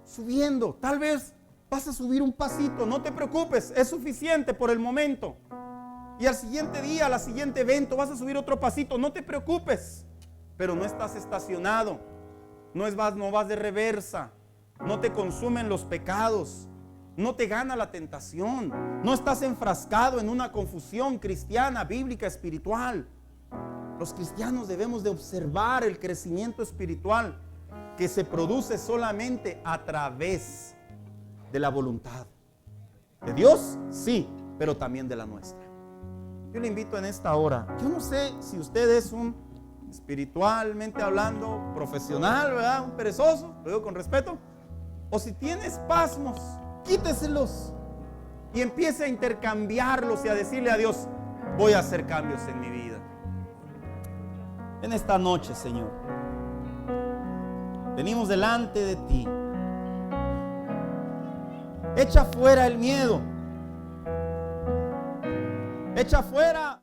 subiendo. Tal vez vas a subir un pasito, no te preocupes, es suficiente por el momento. Y al siguiente día, al siguiente evento, vas a subir otro pasito, no te preocupes. Pero no estás estacionado, no vas de reversa, no te consumen los pecados, no te gana la tentación, no estás enfrascado en una confusión cristiana, bíblica, espiritual. Los cristianos debemos de observar el crecimiento espiritual que se produce solamente a través de la voluntad de Dios, sí, pero también de la nuestra. Yo le invito en esta hora, yo no sé si usted es un espiritualmente hablando profesional, ¿verdad? Un perezoso, lo digo con respeto, o si tiene espasmos, quíteselos y empiece a intercambiarlos y a decirle a Dios, voy a hacer cambios en mi vida. En esta noche, Señor, venimos delante de ti. Echa fuera el miedo. Echa fuera